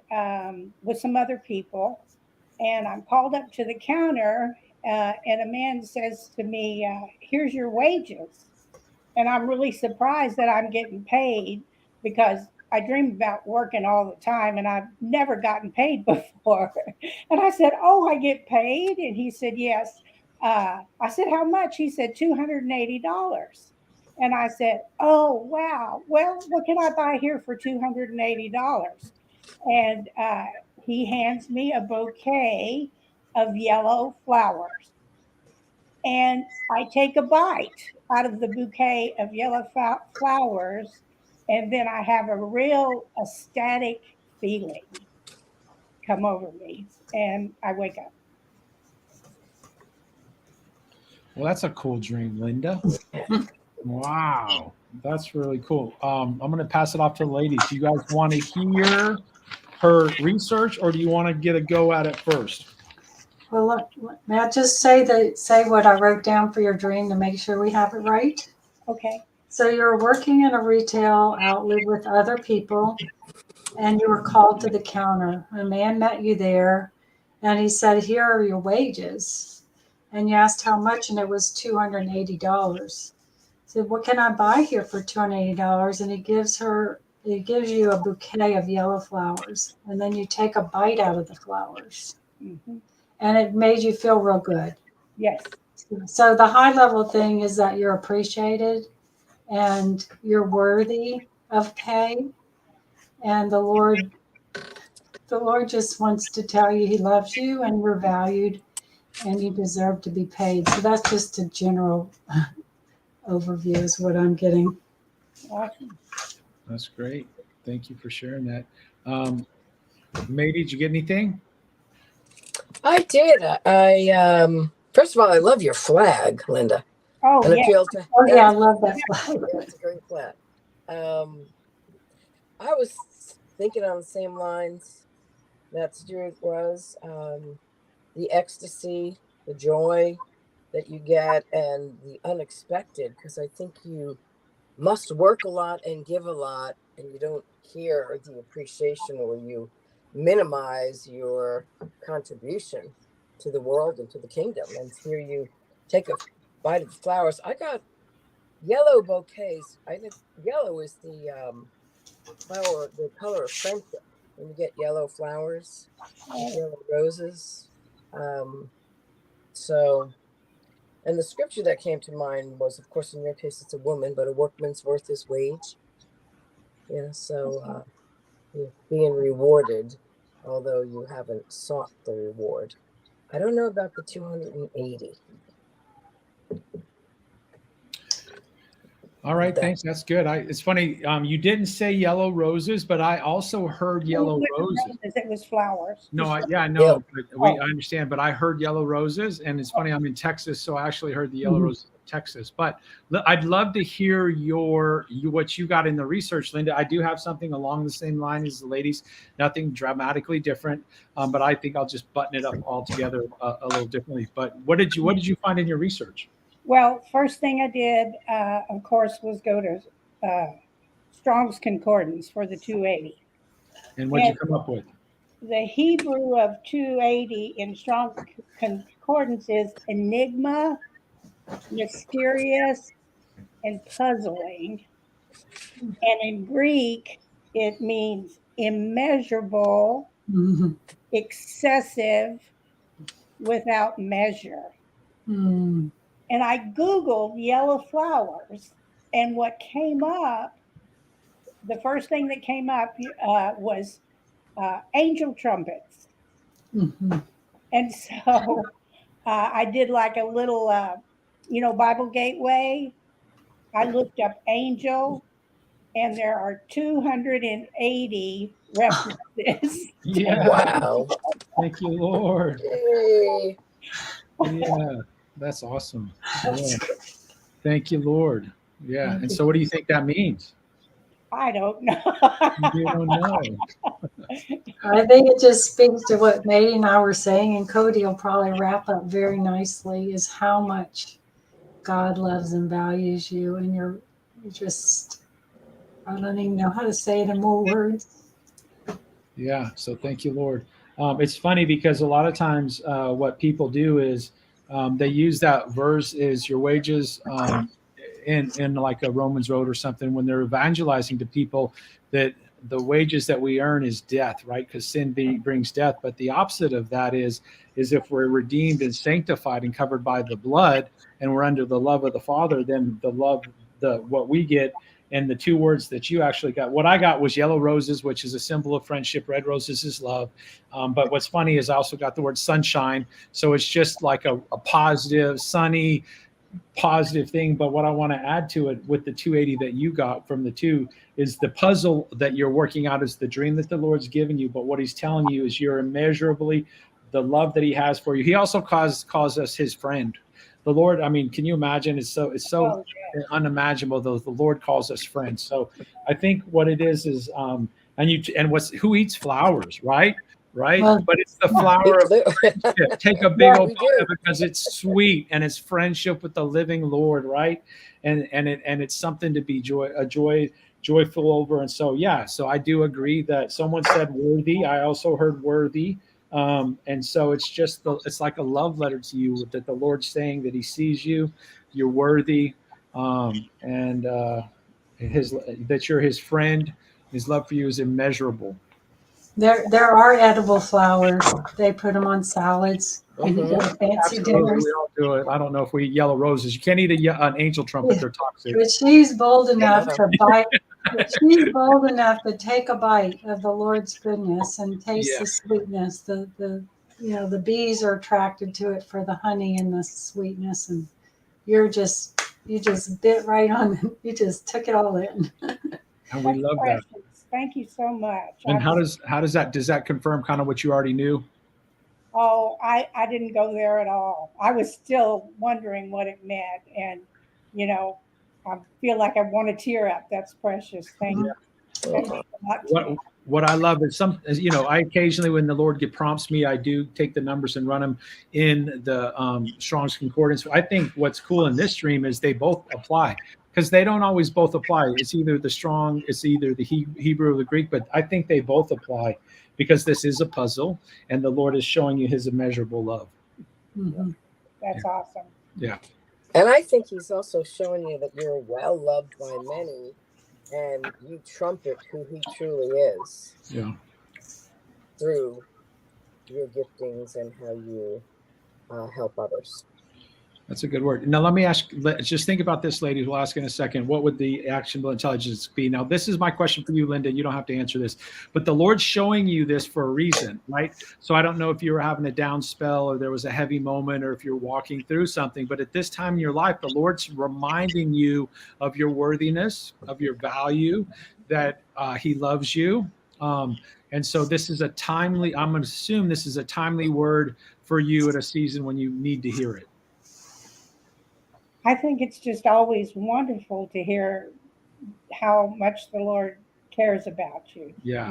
with some other people, and I'm called up to the counter, and a man says to me, here's your wages. And I'm really surprised that I'm getting paid, because I dream about working all the time and I've never gotten paid before. And I said, oh, I get paid? And he said, yes. I said, how much? He said, $280. And I said, oh, wow. Well, what can I buy here for $280? And he hands me a bouquet of yellow flowers. And I take a bite out of the bouquet of yellow flowers, and then I have a real ecstatic feeling come over me, and I wake up. Well, that's a cool dream, Linda. Wow, that's really cool. I'm going to pass it off to the ladies. Do you guys want to hear her research, or do you want to get a go at it first? Well, look, may I just say what I wrote down for your dream to make sure we have it right? Okay. So you're working in a retail outlet with other people, and you were called to the counter. A man met you there, and he said, here are your wages. And you asked how much, and it was $280. Said, what can I buy here for $280? And he gives you a bouquet of yellow flowers, and then you take a bite out of the flowers. Mm-hmm. And it made you feel real good. Yes. So the high level thing is that you're appreciated and you're worthy of pay. And the Lord The Lord just wants to tell you he loves you and you're valued and you deserve to be paid. So that's just a general overview is what I'm getting. Awesome. That's great. Thank you for sharing that. May, did you get anything? I did. First of all, I love your flag, Linda. Oh, An yeah. appeal to Oh, yeah, I love that flag. yeah, it's a great flag. I was thinking on the same lines that Stuart was. The ecstasy, the joy that you get, and the unexpected, because I think you must work a lot and give a lot, and you don't hear the appreciation, or you minimize your contribution to the world and to the kingdom. And here you take a bite of the flowers. I got yellow bouquets. I think yellow is the flower, the color of friendship. When you get yellow flowers, yellow roses. So, and the scripture that came to mind was, of course, in your case, it's a woman, but a workman's worth his wage. Yeah, so you're being rewarded, although you haven't sought the reward. I don't know about the 280. All right, thanks. That's good. It's funny. You didn't say yellow roses, but I also heard yellow roses. It was flowers. No, I know. I understand, but I heard yellow roses, and it's funny. I'm in Texas, so I actually heard the yellow roses in Texas. But I'd love to hear what you got in the research, Linda. I do have something along the same line as the ladies. Nothing dramatically different, but I think I'll just button it up all together a little differently. But what did you find in your research? Well, first thing I did, of course, was go to Strong's Concordance for the 280. And what did you come up with? The Hebrew of 280 in Strong's Concordance is enigma, mysterious, and puzzling. And in Greek, it means immeasurable, excessive, without measure. And I Googled yellow flowers, and what came up, the first thing that came up was angel trumpets. And so I did like a little, Bible Gateway. I looked up angel, and there are 280 references. Yeah. Wow. Thank you, Lord. Yay. Yeah, that's awesome. Yeah. Thank you, Lord. Yeah. And so what do you think that means? I don't know. You don't know. I think it just speaks to what May and I were saying, and Cody will probably wrap up very nicely, is how much God loves and values you, and you're just, I don't even know how to say it in more words. Yeah. So thank you, Lord. It's funny because a lot of times what people do is they use that verse is your wages in like a Romans road or something when they're evangelizing to people that the wages that we earn is death, right? Because sin brings death. But the opposite of that is if we're redeemed and sanctified and covered by the blood and we're under the love of the Father, then what we get. And the two words that you actually got, what I got was yellow roses, which is a symbol of friendship. Red roses is love. But what's funny is I also got the word sunshine. So it's just like a positive, sunny, positive thing. But what I want to add to it with the 280 that you got from the two is the puzzle that you're working out is the dream that the Lord's given you. But what he's telling you is you're immeasurably the love that he has for you. He also calls us his friend. The Lord, I mean, can you imagine? It's so unimaginable. Though the Lord calls us friends. So I think what it is who eats flowers, right? Right, but it's the flower of friendship. Take a big old bite of it because it's sweet and it's friendship with the living Lord, right? And it's something to be joyful over. And so so I do agree that someone said worthy. I also heard worthy. And so it's just it's like a love letter to you that the Lord's saying that he sees you, you're worthy, and that you're his friend. His love for you is immeasurable. There are edible flowers. They put them on salads. Mhm. For fancy Absolutely, dinners. we all do it. I don't know if we eat yellow roses. You can't eat an angel trumpet; they're toxic. But she's bold enough Yeah. to bite. She's bold enough to take a bite of the Lord's goodness and taste Yeah. the sweetness. The bees are attracted to it for the honey and the sweetness, and you just bit right on. You just took it all in. And we That's love that. precious. Thank you so much. And I'm- how does that confirm kind of what you already knew? Oh, I didn't go there at all. I was still wondering what it meant. And, I feel like I want to tear up. That's precious. Thank you. That means a lot to me. What I love is I occasionally, when the Lord prompts me, I do take the numbers and run them in the Strong's Concordance. I think what's cool in this dream is they both apply, because they don't always both apply. It's either the Hebrew or the Greek, but I think they both apply because this is a puzzle and the Lord is showing you his immeasurable love. Mm-hmm. That's awesome. Yeah. And I think he's also showing you that you're well loved by many, and you trumpet who he truly is. Yeah. Through your giftings and how you help others. That's a good word. Now, let me ask, just think about this, ladies. We'll ask in a second. What would the actionable intelligence be? Now, this is my question for you, Linda. You don't have to answer this, but the Lord's showing you this for a reason, right? So I don't know if you were having a down spell or there was a heavy moment or if you're walking through something, but at this time in your life, the Lord's reminding you of your worthiness, of your value, that he loves you. And so this is I'm going to assume this is a timely word for you at a season when you need to hear it. I think it's just always wonderful to hear how much the Lord cares about you. Yeah.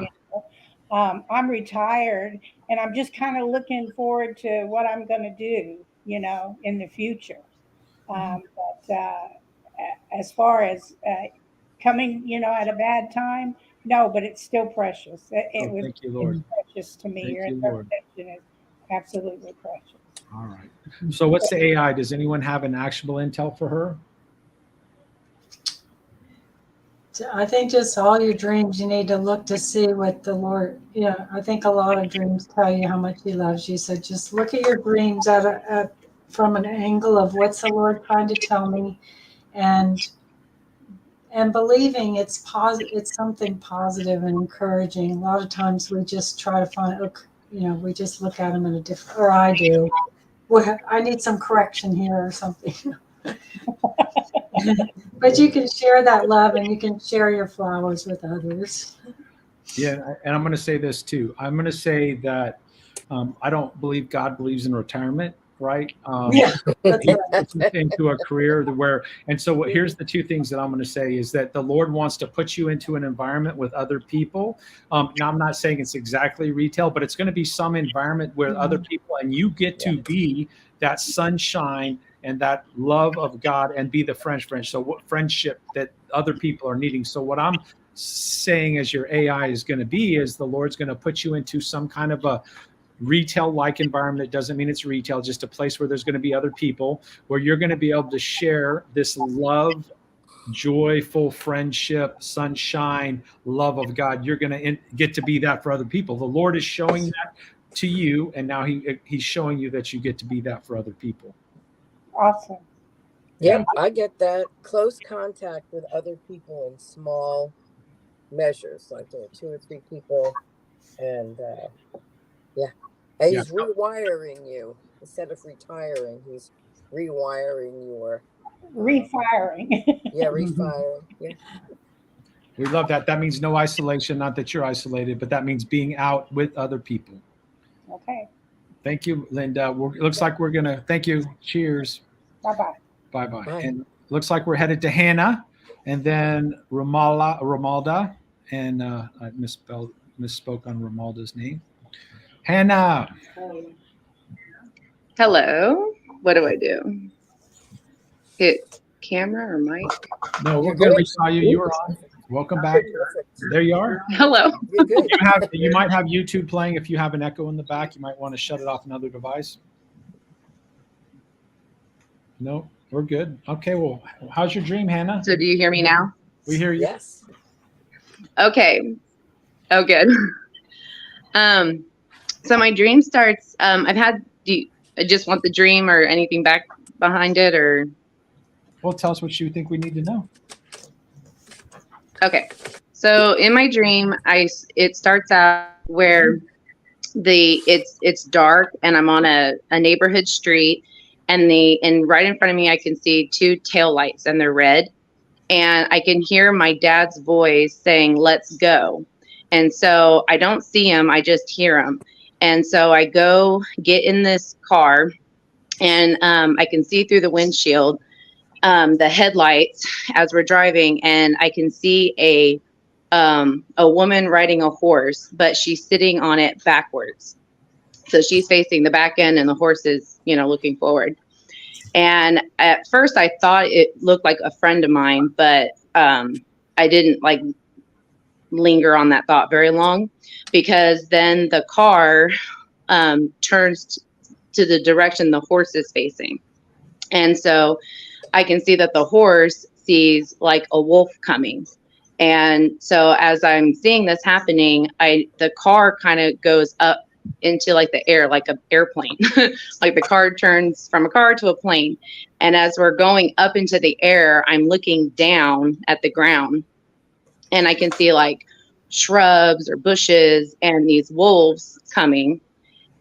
I'm retired, and I'm just kind of looking forward to what I'm going to do, in the future. But as far as coming, at a bad time, no, but it's still precious. It was Thank you, Lord. precious to me. Thank Your you, Lord. interpretation is absolutely precious. All right. So what's the AI? Does anyone have an actionable intel for her? I think just all your dreams, you need to look to see what the Lord, I think a lot of dreams tell you how much he loves you. So just look at your dreams from an angle of what's the Lord trying to tell me, and believing it's something positive and encouraging. A lot of times we just try to find, we just look at them in a different, or I do. Well, I need some correction here or something. But you can share that love and you can share your flowers with others. Yeah, and I'm going to say this too. I'm going to say that I don't believe God believes in retirement, right? Yeah, that's right. Into a career here's the two things that I'm going to say is that the Lord wants to put you into an environment with other people. Now, I'm not saying it's exactly retail, but it's going to be some environment where other people, and you get to be that sunshine and that love of God and be the friendship. So what friendship that other people are needing. So what I'm saying as your AI is going to be is the Lord's going to put you into some kind of a retail-like environment. It doesn't mean it's retail, just a place where there's going to be other people, where you're going to be able to share this love, joyful friendship, sunshine, love of God. You're going to get to be that for other people. The Lord is showing that to you, and now he's showing you that you get to be that for other people. Awesome. Yep, I get that. Close contact with other people in small measures, like 2 or 3 people, and he's rewiring you instead of retiring. He's rewiring your refiring. Refiring. Yeah. We love that. That means no isolation. Not that you're isolated, but that means being out with other people. Okay. Thank you, Linda. It looks like we're going to thank you. Cheers. Bye-bye. Bye-bye. And looks like we're headed to Hannah and then Ramalda. And I misspoke on Ramalda's name. Hannah. Hello. What do I do? Hit camera or mic? No, we're good. We saw you. You were on. Welcome back. There you are. Hello. You're good. You might have YouTube playing. If you have an echo in the back, you might want to shut it off another device. No, we're good. Okay, well, how's your dream, Hannah? So do you hear me now? We hear you. Yes. Okay. Oh, good. So my dream starts, I just want the dream or anything back behind it, or? Well, tell us what you think we need to know. Okay. So in my dream, it starts out where it's dark and I'm on a neighborhood street, and right in front of me I can see two taillights and they're red, and I can hear my dad's voice saying, "Let's go." And so I don't see him, I just hear him. And so I go get in this car, and I can see through the windshield the headlights as we're driving, and I can see a woman riding a horse, but she's sitting on it backwards. So she's facing the back end and the horse is, looking forward. And at first I thought it looked like a friend of mine, but I didn't linger on that thought very long, because then the car turns to the direction the horse is facing. And so I can see that the horse sees like a wolf coming. And so as I'm seeing this happening, the car kind of goes up into like the air, like an airplane. Like the car turns from a car to a plane. And as we're going up into the air, I'm looking down at the ground, and I can see like shrubs or bushes and these wolves coming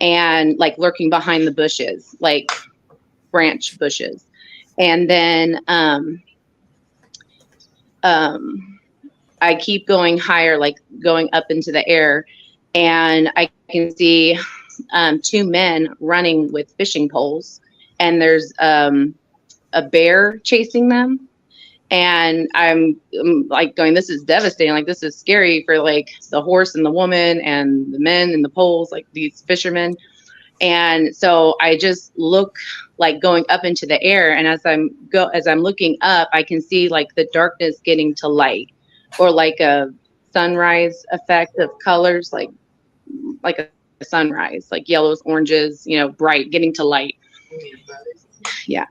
and like lurking behind the bushes, like branch bushes. And then I keep going higher, like going up into the air, and I can see two men running with fishing poles, and there's a bear chasing them. And I'm like going, this is devastating. Like, this is scary for like the horse and the woman and the men and the poles, like these fishermen. And so I just look like going up into the air. And as I'm looking up, I can see like the darkness getting to light, or like a sunrise effect of colors, like a sunrise, like yellows, oranges, bright, getting to light. Yeah.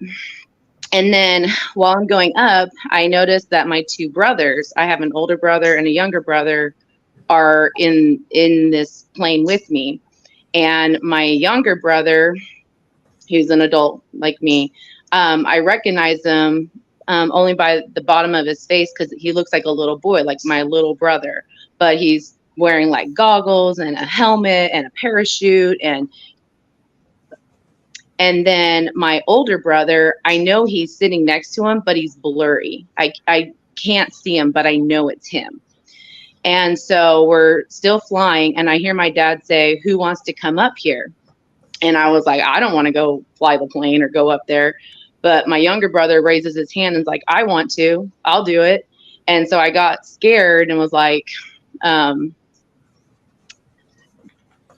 And then while I'm going up, I noticed that my two brothers, I have an older brother and a younger brother, are in this plane with me. And my younger brother, who's an adult like me, I recognize him only by the bottom of his face, because he looks like a little boy, like my little brother. But he's wearing like goggles and a helmet and a parachute. And then my older brother, I know he's sitting next to him, but he's blurry. I can't see him, but I know it's him. And so we're still flying, and I hear my dad say, "Who wants to come up here?" And I was like, I don't want to go fly the plane or go up there. But my younger brother raises his hand and is like, I want to, I'll do it. And so I got scared and was like,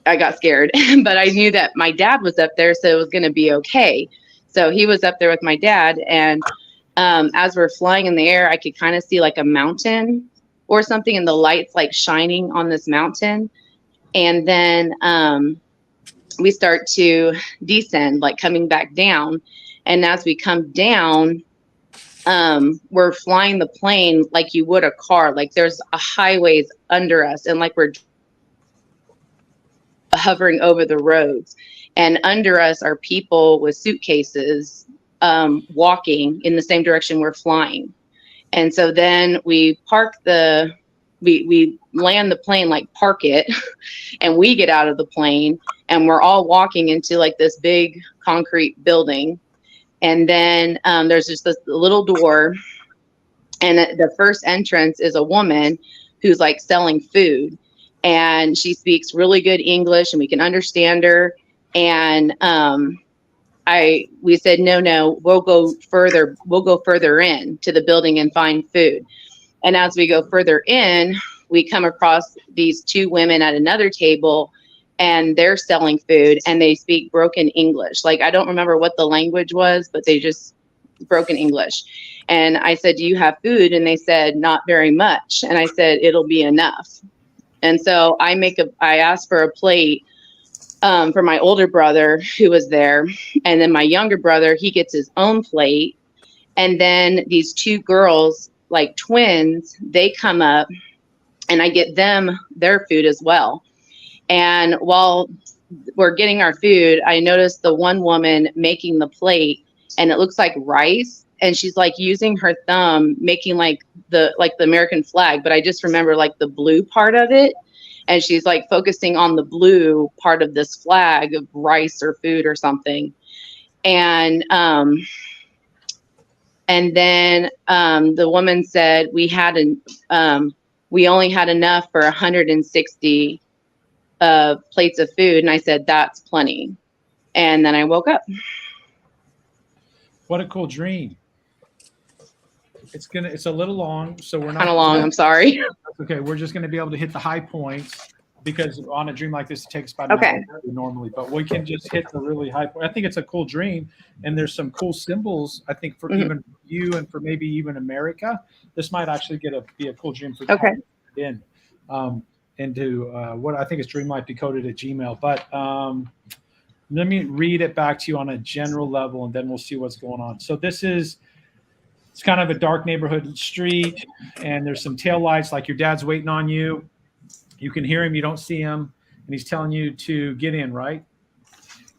I got scared, but I knew that my dad was up there, so it was going to be okay. So he was up there with my dad. And as we're flying in the air, I could kind of see like a mountain or something, and the lights like shining on this mountain. And then we start to descend, like coming back down. And as we come down, we're flying the plane like you would a car. Like there's a highways under us, and like we're hovering over the roads. And under us are people with suitcases walking in the same direction we're flying. And so then we we land the plane, like park it, and we get out of the plane, and we're all walking into like this big concrete building. And then there's just this little door, and the first entrance is a woman who's like selling food, and she speaks really good English, and we can understand her. And we said, no, we'll go further in to the building and find food. And as we go further in, we come across these two women at another table, and they're selling food, and they speak broken English. Like, I don't remember what the language was, but they just broken English. And I said, do you have food? And they said, not very much. And I said, it'll be enough. And so I asked for a plate for my older brother who was there. And then my younger brother, he gets his own plate. And then these two girls, like twins, they come up, and I get them their food as well. And while we're getting our food, I noticed the one woman making the plate, and it looks like rice, and she's like using her thumb making like the American flag, but I just remember like the blue part of it, and she's like focusing on the blue part of this flag of rice or food or something. And then the woman said we only had enough for 160 plates of food, and I said that's plenty. And then I woke up. What a cool dream. It's a little long, so we're not Kind of long. I'm sorry. Okay, we're just going to be able to hit the high points because on a dream like this, it takes about an hour normally, but we can just hit the really high point. I think it's a cool dream, and there's some cool symbols, I think, for even you and for maybe even America. This might actually be a cool dream for you into what I think is dream might be coded at Gmail. But let me read it back to you on a general level, and then we'll see what's going on. So it's kind of a dark neighborhood street, and there's some taillights, like your dad's waiting on you. You can hear him, you don't see him, and he's telling you to get in, right?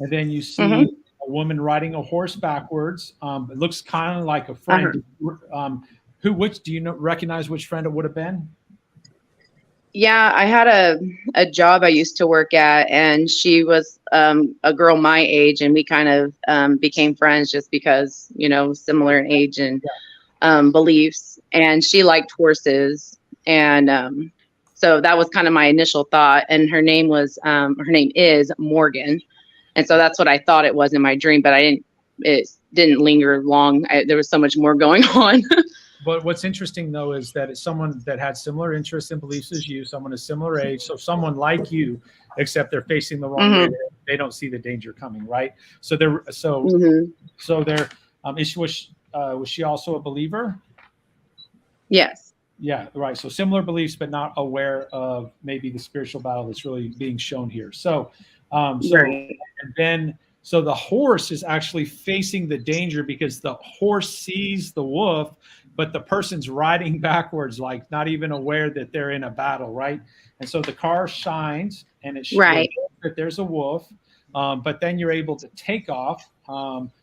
And then you see a woman riding a horse backwards. It looks kind of like a friend. Which do you recognize which friend it would have been? Yeah, I had a job I used to work at, and she was a girl my age, and we kind of became friends just because, similar in age and beliefs. And she liked horses, and so that was kind of my initial thought. And her name is Morgan, and so that's what I thought it was in my dream. But it didn't linger long. There was so much more going on. But what's interesting, though, is that it's someone that had similar interests and beliefs as you, someone a similar age, so someone like you, except they're facing the wrong way. They don't see the danger coming, right? So was she also a believer? Yes. Yeah, right. So similar beliefs, but not aware of maybe the spiritual battle that's really being shown here. So the horse is actually facing the danger because the horse sees the wolf, but the person's riding backwards, like not even aware that they're in a battle, right? And so the car shines, and it shows that there's a wolf, but then you're able to take off.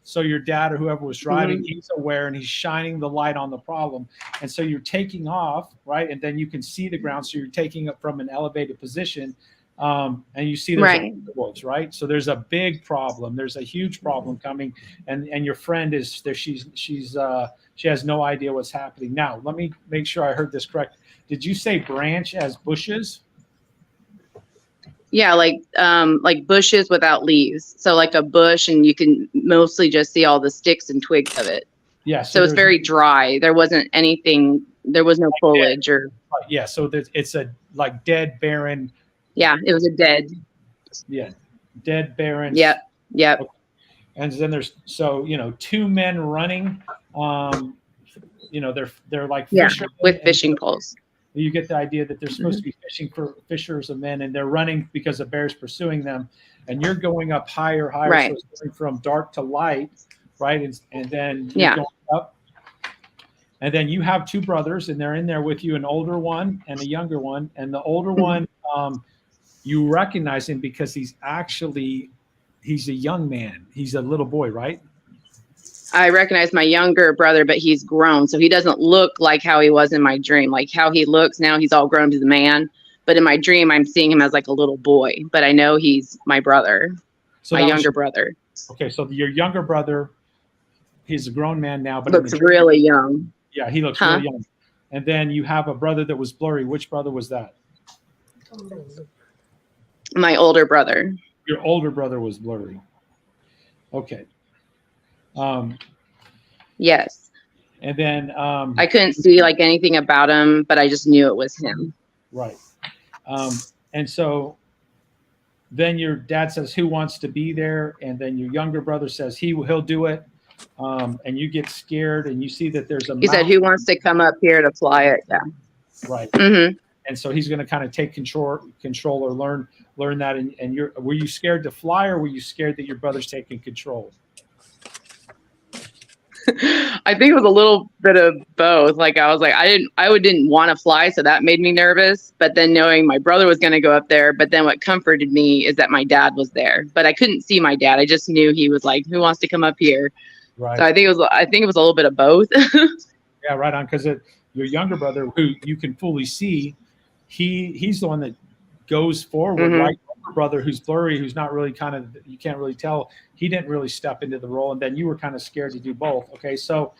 So your dad or whoever was driving, he's aware, and he's shining the light on the problem. And so you're taking off, right? And then you can see the ground, so you're taking it from an elevated position. And you see there's wolves, right? So there's a big problem. There's a huge problem coming, and your friend is there. She has no idea what's happening. Now, let me make sure I heard this correct. Did you say branch as bushes? Yeah, like bushes without leaves. So like a bush, and you can mostly just see all the sticks and twigs of it. Yeah. So it's very dry. There wasn't anything. There was no foliage or. Yeah. So it's a like dead, barren. Yeah, it was a dead. Yeah, dead, barren. Yep. Okay. And then there's two men running. They're like fishermen with fishing poles. You get the idea that they're supposed to be fishing for fishers of men, and they're running because a bear's pursuing them. And you're going up higher, right. So it's going from dark to light, right? And then you're going up. And then you have two brothers, and they're in there with you, an older one and a younger one. And the older one, you recognize him because he's a young man. He's a little boy, right? I recognize my younger brother, but he's grown. So he doesn't look like how he was in my dream. Like how he looks now, he's all grown to the man. But in my dream, I'm seeing him as like a little boy. But I know he's my brother, my younger brother. Okay, so your younger brother, he's a grown man now. But looks really young. Yeah, he looks really young. And then you have a brother that was blurry. Which brother was that? My older brother. Your older brother was blurry. Okay. Yes. And then I couldn't see like anything about him, but I just knew it was him. Right. And so then your dad says, who wants to be there? And then your younger brother says he'll do it. And you get scared, and you see that there's a He said, who wants to come up here to fly it? Yeah. Right. And so he's going to kind of take control or learn that. And were you scared to fly, or were you scared that your brother's taking control? I think it was a little bit of both. Like I was like, didn't want to fly, so that made me nervous. But then knowing my brother was going to go up there, but then what comforted me is that my dad was there. But I couldn't see my dad. I just knew he was like, "Who wants to come up here?" Right. So I think it was a little bit of both. Yeah, right on. Because your younger brother, who you can fully see, he's the one that goes forward, Mhm. right? Your brother, who's blurry, who's not really you can't really tell. He didn't really step into the role, and then you were kind of scared to do both. Okay, so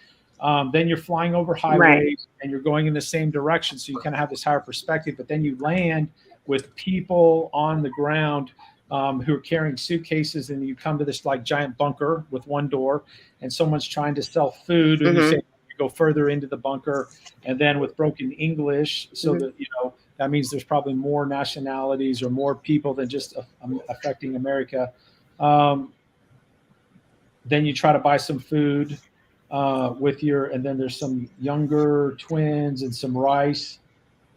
then you're flying over highways and you're going in the same direction, so you kind of have this higher perspective. But then you land with people on the ground who are carrying suitcases, and you come to this like giant bunker with one door, and someone's trying to sell food, and you Mhm. say, go further into the bunker, and then with broken English, so that that means there's probably more nationalities or more people than just affecting America. Then you try to buy some food and then there's some younger twins and some rice,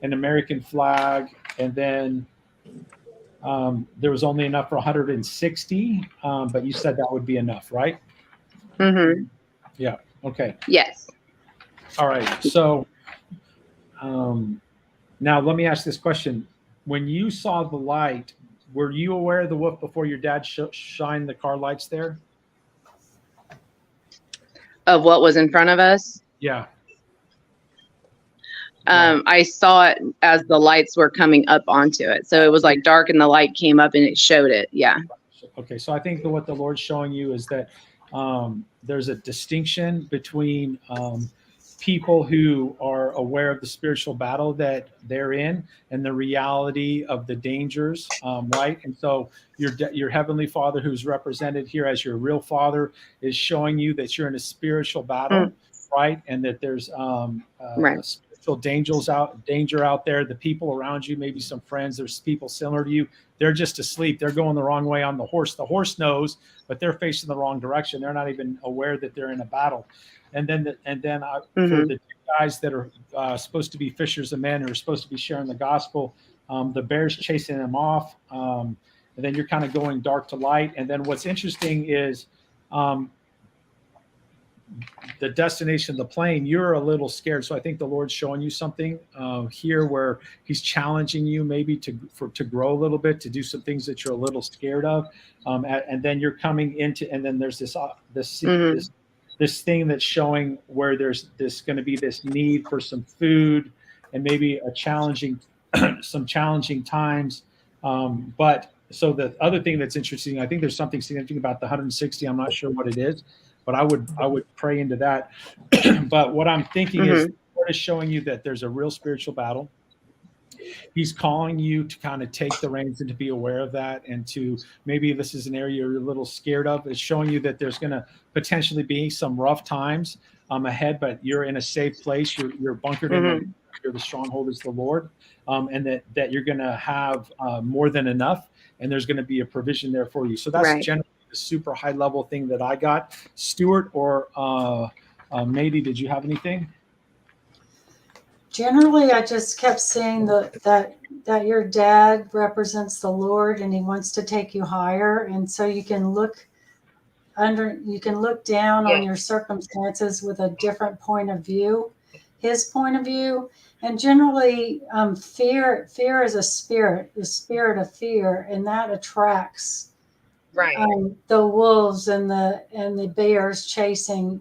an American flag, and then there was only enough for 160, but you said that would be enough, right? Mhm. Yeah. Okay. Yes. All right. So now let me ask this question. When you saw the light, were you aware of the wolf before your dad shined the car lights there? Of what was in front of us. Yeah. I saw it as the lights were coming up onto it. So it was like dark and the light came up and it showed it. Yeah. Okay. So I think that what the Lord's showing you is that there's a distinction between people who are aware of the spiritual battle that they're in and the reality of the dangers, right? And so your heavenly Father, who's represented here as your real Father, is showing you that you're in a spiritual battle, right? And that there's spiritual danger out there. The people around you, maybe some friends, there's people similar to you. They're just asleep. They're going the wrong way on the horse. The horse knows, but they're facing the wrong direction. They're not even aware that they're in a battle. And then for the guys that are supposed to be fishers of men, who are supposed to be sharing the gospel, the bear's chasing them off. And then you're kind of going dark to light. And then what's interesting is the destination of the plane, you're a little scared. So I think the Lord's showing you something here where he's challenging you maybe to grow a little bit, to do some things that you're a little scared of. And then you're coming into, and then there's this thing that's showing where there's going to be this need for some food and maybe some challenging times. But so the other thing that's interesting, I think there's something significant about the 160. I'm not sure what it is, but I would pray into that. But what I'm thinking is, the Lord is showing you that there's a real spiritual battle. He's calling you to kind of take the reins and to be aware of that, and to maybe this is an area you're a little scared of. It's showing you that there's going to potentially be some rough times ahead, but you're in a safe place. You're bunkered in the stronghold is the Lord, and that you're going to have more than enough, and there's going to be a provision there for you. So that's generally the super high level thing that I got. Stuart or Mady, did you have anything? Generally, I just kept seeing that your dad represents the Lord and he wants to take you higher. And so you can look down on your circumstances with a different point of view, his point of view. And generally, fear is the spirit of fear, and that attracts the wolves and the bears chasing.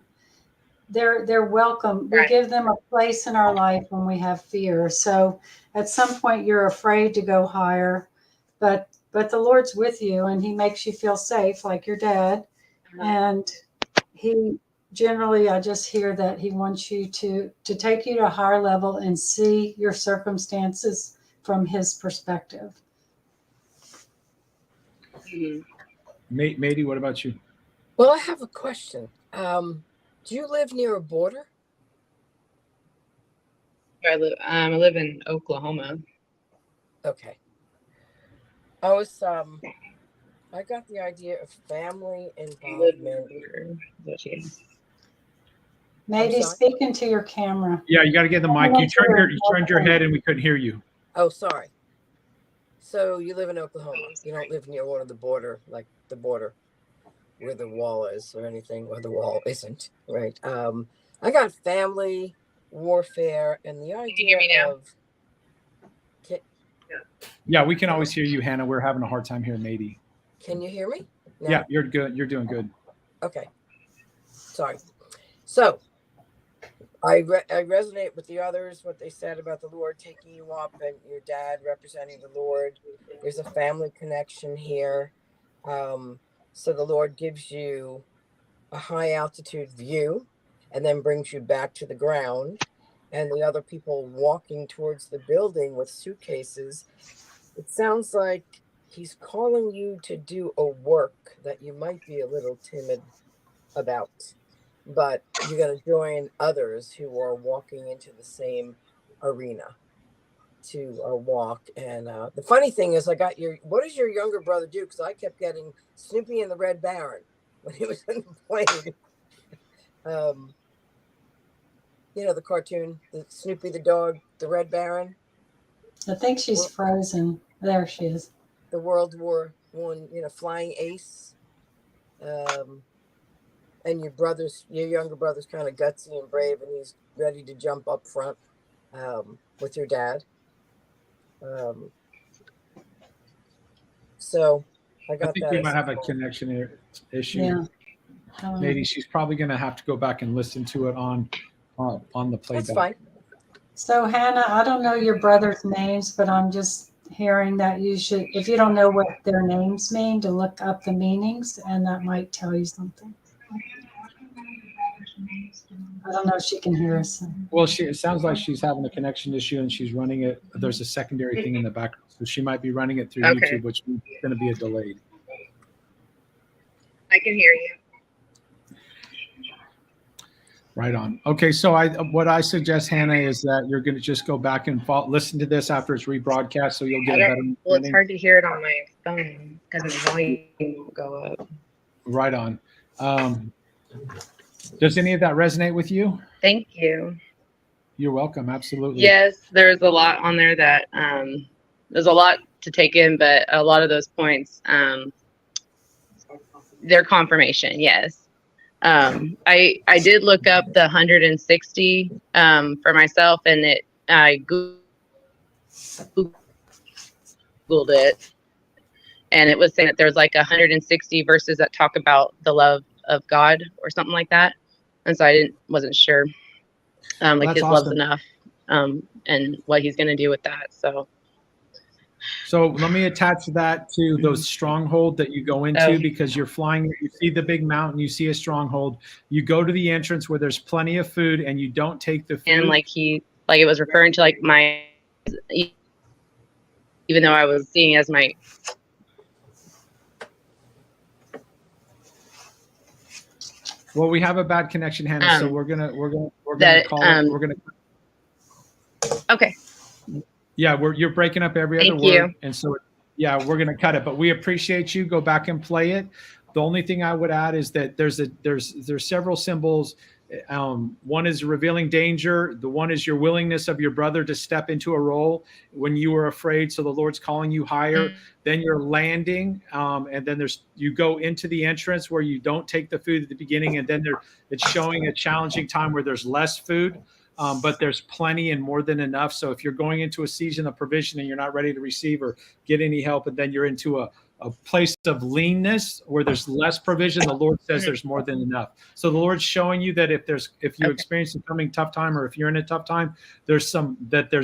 They're welcome. We give them a place in our life when we have fear. So at some point you're afraid to go higher, but the Lord's with you and he makes you feel safe like your dad. And he generally, I just hear that he wants you to take you to a higher level and see your circumstances from his perspective. Mady, what about you? Well, I have a question. Do you live near a border? I live in Oklahoma. Okay. I got the idea of family involvement. Maybe speak into your camera. Yeah, you got to get the mic. You turned your head and we couldn't hear you. Oh, sorry. So you live in Oklahoma. You don't live near one of the border, like the border where the wall is or anything, or the wall isn't, right? I got family, warfare, and the Can you hear idea me now? of. Yeah, we can always hear you, Hannah. We're having a hard time hearing Mady. Can you hear me? No? Yeah, you're good. You're doing good. Okay. Sorry. So I resonate with the others, what they said about the Lord taking you up and your dad representing the Lord. There's a family connection here. So the Lord gives you a high altitude view and then brings you back to the ground. And the other people walking towards the building with suitcases, it sounds like he's calling you to do a work that you might be a little timid about, but you're going to join others who are walking into the same arena to walk. And the funny thing is, I got what does your younger brother do? Because I kept getting Snoopy and the Red Baron when he was in the plane. You know, the cartoon, the Snoopy the dog, the Red Baron. I think she's frozen. There she is. The World War I, you know, flying ace. And your younger brother's kind of gutsy and brave, and he's ready to jump up front with your dad. So I got think that. we might have a connection issue. Yeah. Maybe she's probably going to have to go back and listen to it on the playback. That's fine. So Hannah, I don't know your brother's names, but I'm just hearing that you should, if you don't know what their names mean, to look up the meanings, and that might tell you something. I don't know if she can hear us. Well, it sounds like she's having a connection issue and she's running it. There's a secondary thing in the background. So she might be running it through YouTube, which is going to be a delayed. I can hear you. Right on. Okay, so what I suggest, Hannah, is that you're going to just go back and listen to this after it's rebroadcast, so you'll get a better. Well, it's hard to hear it on my phone because the volume won't go up. Right on. Does any of that resonate with you? Thank you. You're welcome. Absolutely. Yes, there's a lot on there that there's a lot to take in, but a lot of those points, they're confirmation. Yes. I did look up the 160 for myself, and I Googled it, and it was saying that there's like 160 verses that talk about the love of God or something like that, and so I wasn't sure like his love's enough and what he's going to do with that. So let me attach that to those stronghold that you go into, because you're flying, you see the big mountain, you see a stronghold, you go to the entrance where there's plenty of food and you don't take the food. And like it was referring to like my, even though I was seeing as my. Well, we have a bad connection, Hannah, so we're gonna call it. We're gonna. Okay. Yeah, you're breaking up every other word, and so yeah, we're gonna cut it. But we appreciate you. Go back and play it. The only thing I would add is that there's several symbols. One is revealing danger. The one is your willingness of your brother to step into a role when you were afraid. So the Lord's calling you higher. Then you're landing, and then you go into the entrance where you don't take the food at the beginning, and then it's showing a challenging time where there's less food. But there's plenty and more than enough. So if you're going into a season of provision and you're not ready to receive or get any help, and then you're into a place of leanness where there's less provision, the Lord says there's more than enough. So the Lord's showing you that if you experience a coming tough time, or if you're in a tough time, there's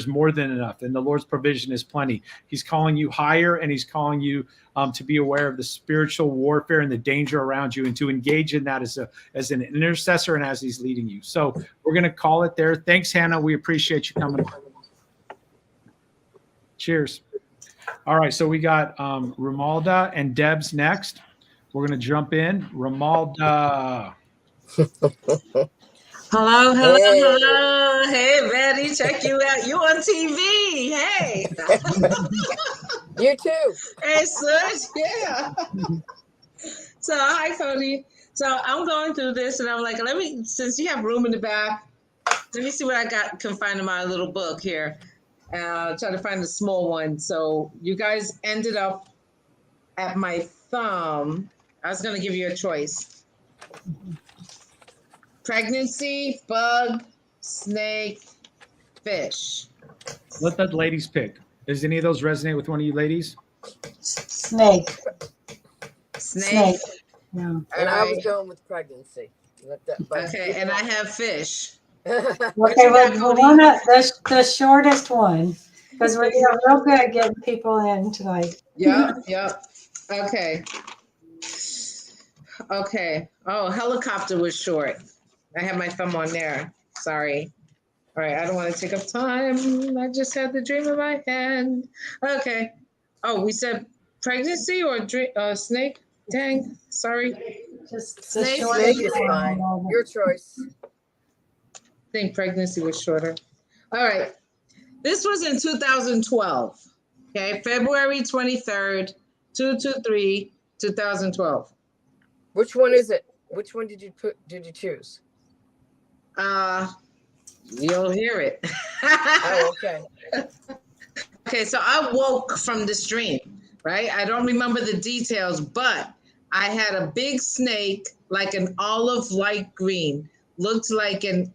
more than enough, and the Lord's provision is plenty. He's calling you higher, and he's calling you to be aware of the spiritual warfare and the danger around you, and to engage in that as an intercessor and as he's leading you. So we're going to call it there. Thanks, Hannah. We appreciate you coming. Cheers. All right, so we got Romalda and Deb's next. We're going to jump in. Romalda. Hello. Hey, Betty, check you out. You on TV. Hey. You too. Hey, sis. Yeah. So, hi, Cody. So, I'm going through this, and I'm like, since you have room in the back, let me see what I can find in my little book here. Try to find a small one. So you guys ended up at my thumb. I was going to give you a choice. pregnancy, bug, snake, fish. Let the ladies pick. Does any of those resonate with one of you ladies? Snake. Snake. Yeah. And All I was right. going with pregnancy. Let that bug Okay, and I have fish. What Okay, you got, well, Cody? the shortest one, because we're real good at getting people in tonight. Yep. Okay. Okay. Oh, helicopter was short. I have my thumb on there. Sorry. All right, I don't want to take up time. I just had the dream in my hand. Okay. Oh, we said pregnancy or snake? Dang, sorry. Just the Snake. shortest Snake is one. fine. Your choice. I think pregnancy was shorter. All right. This was in 2012. Okay, February 23rd, 223, 2012. Which one is it? Which one did you choose? You'll hear it. Oh, okay. Okay, so I woke from this dream, right? I don't remember the details, but I had a big snake, like an olive light green, looked like an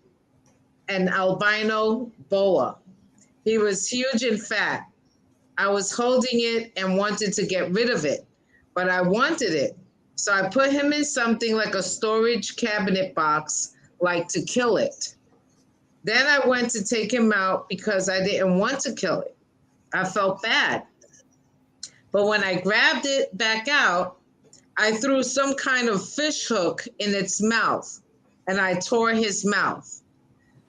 albino boa. He was huge and fat. I was holding it and wanted to get rid of it, but I wanted it. So I put him in something like a storage cabinet box, like to kill it. Then I went to take him out because I didn't want to kill it. I felt bad. But when I grabbed it back out, I threw some kind of fish hook in its mouth and I tore his mouth.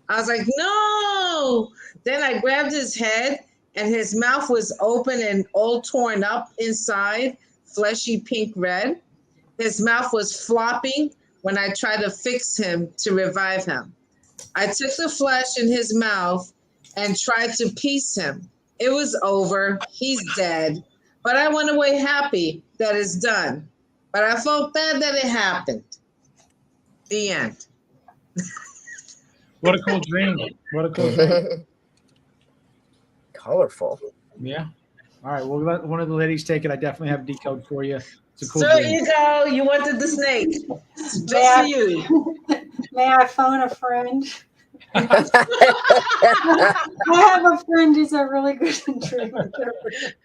I was like, no. Then I grabbed his head and his mouth was open and all torn up inside, fleshy pink red. His mouth was flopping when I tried to fix him to revive him. I took the flesh in his mouth and tried to piece him. It was over. He's dead. But I went away happy that it's done. But I felt bad that it happened. The end. What a cool dream. What a cool dream. Colorful. Yeah. All right. We'll let one of the ladies take it. I definitely have a decode for you. It's a cool So dream. you go. You wanted the snake. Just May for I- you. May I phone a friend? I have a friend who's a really good dream interpreter.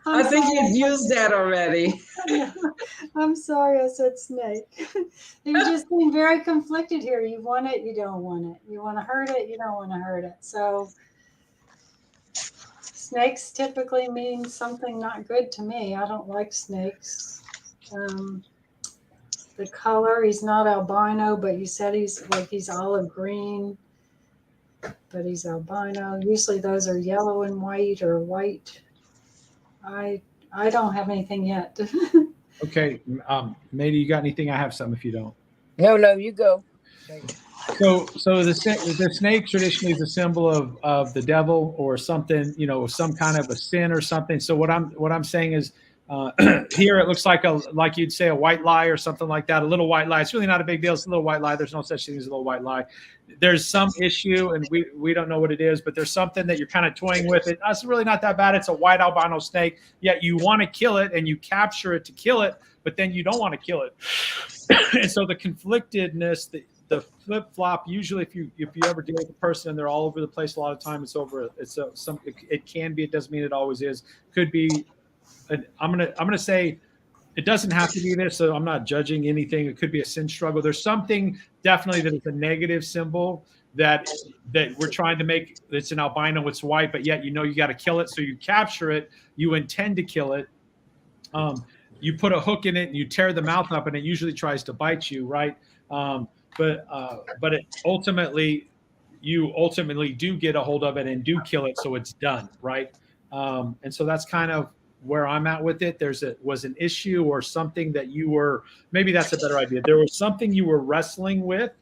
I think you've used that already. I'm sorry I said snake. You just seem very conflicted here. You want it, you don't want it. You want to hurt it, you don't want to hurt it. So snakes typically mean something not good to me. I don't like snakes. The color, he's not albino, but you said he's olive green, but he's albino. Usually those are yellow and white or white. I don't have anything yet. Okay. Maybe you got anything? I have some if you don't. No, you go. So the snake traditionally is a symbol of the devil or something, some kind of a sin or something. So what I'm saying is, here it looks like you'd say a white lie or something like that, a little white lie. It's really not a big deal. It's a little white lie. There's no such thing as a little white lie. There's some issue, and we don't know what it is, but there's something that you're kind of toying with. It's really not that bad. It's a white albino snake. Yet you want to kill it, and you capture it to kill it, but then you don't want to kill it. And so the conflictedness, the flip flop. Usually, if you ever deal with a person and they're all over the place, a lot of time it can be. It doesn't mean it always is. Could be. I'm gonna say it doesn't have to be this, so I'm not judging anything. It could be a sin struggle. There's something definitely that is a negative symbol that we're trying to make. It's an albino, it's white, but yet you got to kill it. So you capture it, you intend to kill it. You put a hook in it and you tear the mouth up, and it usually tries to bite you, right? But it ultimately do get a hold of it and do kill it, so it's done, right? And so that's kind of where I'm at with it. Was an issue or something that maybe that's a better idea. There was something you were wrestling with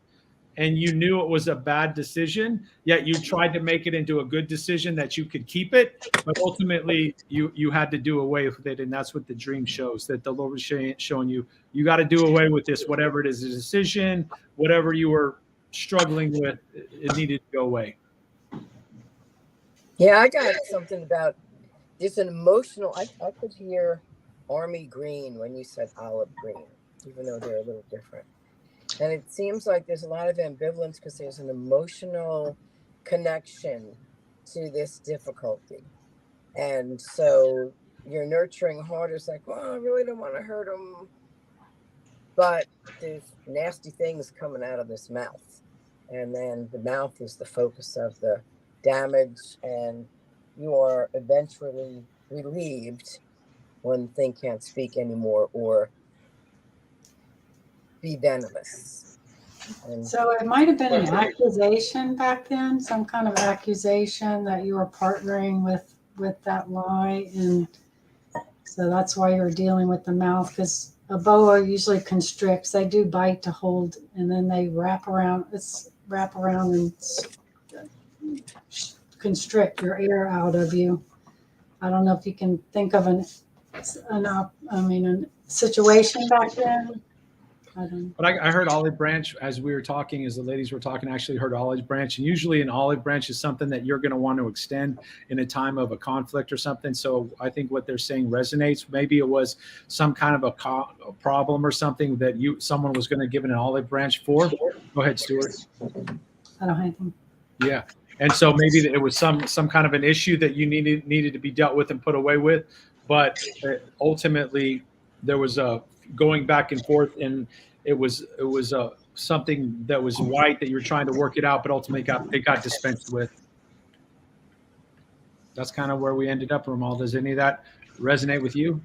and you knew it was a bad decision, yet you tried to make it into a good decision that you could keep it, but ultimately you had to do away with it. And that's what the dream shows, that the Lord was showing you got to do away with this, whatever it is, a decision, whatever you were struggling with, it needed to go away. Yeah, I got something about just an emotional. I could hear army green when you said olive green, even though they're a little different. And it seems like there's a lot of ambivalence because there's an emotional connection to this difficulty. And so you're nurturing harder. It's like, well, I really don't want to hurt him. But there's nasty things coming out of this mouth. And then the mouth is the focus of the damage. And you are eventually relieved when the thing can't speak anymore or be venomous. And So it might have been an accusation back then, some kind of accusation that you were partnering with that lie, and so that's why you're dealing with the mouth, because a boa usually constricts. They do bite to hold, and then they wrap around and constrict your air out of you. I don't know if you can think of a situation back then. But I heard olive branch as we were talking, as the ladies were talking, I actually heard olive branch. And usually an olive branch is something that you're going to want to extend in a time of a conflict or something. So I think what they're saying resonates. Maybe it was some kind of a problem or something that someone was going to give an olive branch for. Go ahead, Stuart. I don't have anything. Yeah. And so maybe it was some kind of an issue that you needed to be dealt with and put away with. But ultimately there was a going back and forth, and it was something that was white that you were trying to work it out, but ultimately it got dispensed with. That's kind of where we ended up, Ramal. Does any of that resonate with you?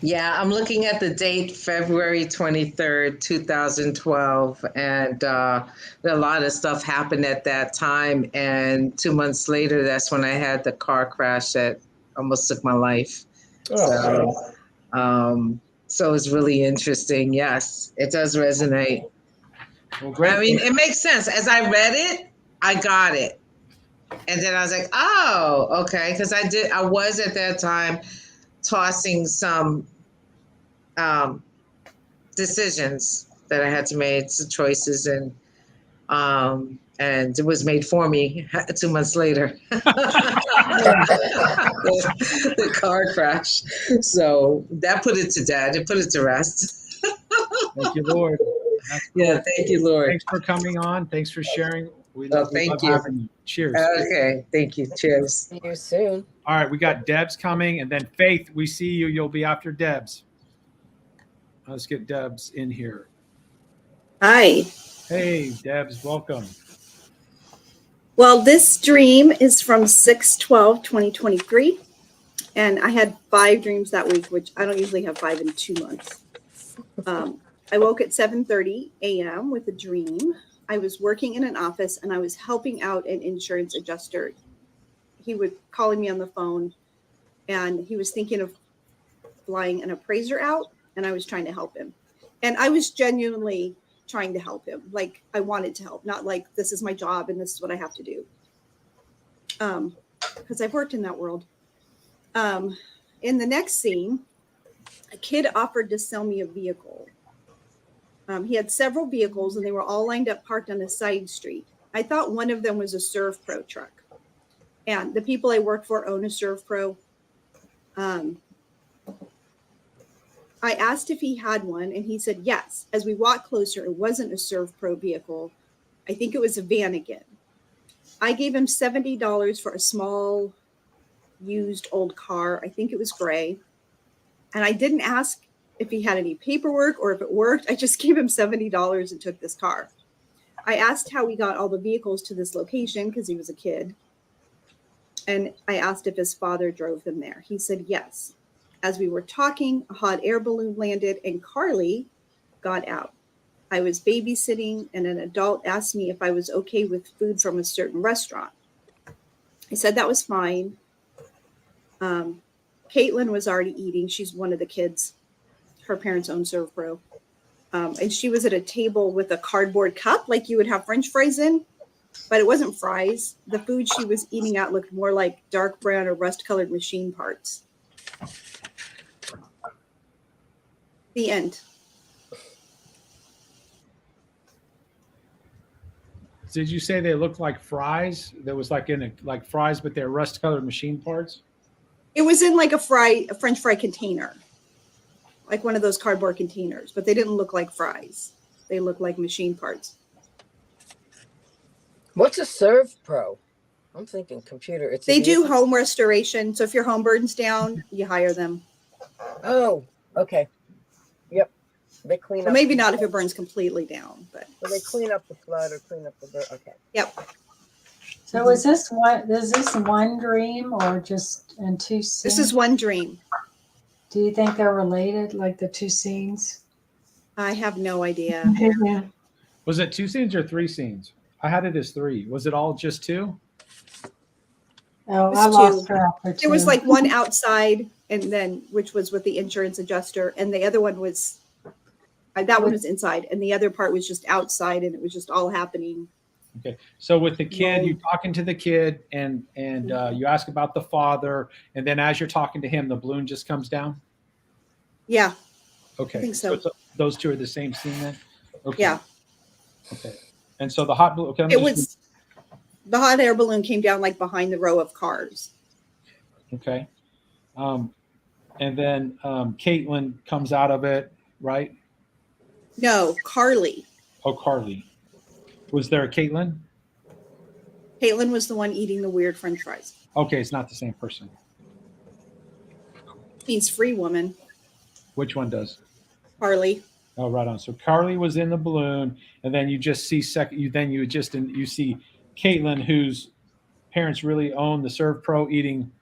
Yeah, I'm looking at the date, February 23rd, 2012, and a lot of stuff happened at that time. And 2 months later, that's when I had the car crash that almost took my life. So it's really interesting. Yes, it does resonate. Well, great. I mean, it makes sense. As I read it, I got it. And then I was like, oh, okay. Because I was at that time tossing some decisions that I had to make, some choices, and it was made for me 2 months later. the car crash. So that put it to dead. It put it to rest. Thank you, Lord. Cool. Yeah, thank you, Lord. Thanks for coming on. Thanks for sharing. We Thank love you. having you. Cheers. Okay, thank you. Cheers. See you soon. All right, we got Debs coming, and then Faith, we see you. You'll be after Debs. Let's get Debs in here. Hi. Hey, Debs, welcome. Well, this dream is from 6/12/2023, and I had 5 dreams that week, which I don't usually have 5 in 2 months. I woke at 7:30 a.m. with a dream. I was working in an office, and I was helping out an insurance adjuster. He was calling me on the phone, and he was thinking of flying an appraiser out, and I was trying to help him. And I was genuinely trying to help him. Like, I wanted to help, not like this is my job and this is what I have to do. Because I've worked in that world. In the next scene, a kid offered to sell me a vehicle. He had several vehicles, and they were all lined up parked on a side street. I thought one of them was a ServPro truck. And the people I work for own a ServPro. I asked if he had one, and he said yes. As we walked closer, it wasn't a ServPro vehicle. I think it was a van again. I gave him $70 for a small, used old car. I think it was gray. And I didn't ask if he had any paperwork or if it worked. I just gave him $70 and took this car. I asked how he got all the vehicles to this location because he was a kid. And I asked if his father drove them there. He said yes. As we were talking, a hot air balloon landed and Carly got out. I was babysitting, and an adult asked me if I was okay with food from a certain restaurant. I said that was fine. Caitlin was already eating. She's one of the kids. Her parents own ServPro. And she was at a table with a cardboard cup like you would have French fries in, but it wasn't fries. The food she was eating at looked more like dark brown or rust-colored machine parts. The end. Did you say they looked like fries? There was like fries, but they're rust-colored machine parts? It was in like a French fry container, like one of those cardboard containers, but they didn't look like fries. They look like machine parts. What's a Serve Pro? I'm thinking computer. It's a They do vehicle? home restoration. So if your home burns down, you hire them. Oh, okay. Yep. They clean Well, up. maybe not if it burns completely down, but Well, they clean up the flood or clean up the. Okay. yep. So is this one dream or just in two scenes? This is one dream. Do you think they're related, like the two scenes? I have no idea. Yeah. Was it 2 scenes or 3 scenes? I had it as 3. Was it all just 2? Oh, It I was lost two. track for 2. There was like one outside, and then which was with the insurance adjuster, and the other one was that one was inside, and the other part was just outside, and it was just all happening. Okay. So with the kid, you talking to the kid, and you ask about the father, and then as you're talking to him, the balloon just comes down. Yeah. Okay. I think so. Those two are the same scene then. Okay. Yeah. Okay. And so the hot balloon. Okay, the hot air balloon came down like behind the row of cars. Okay. And then Caitlin comes out of it, right? No, Carly. Oh, Carly. Was there a Caitlin? Caitlin was the one eating the weird French fries. Okay, it's not the same person. Means free woman. Which one does? Carly. Oh, right on. So Carly was in the balloon, and then you just see you see Caitlin, whose parents really own the Serve Pro, eating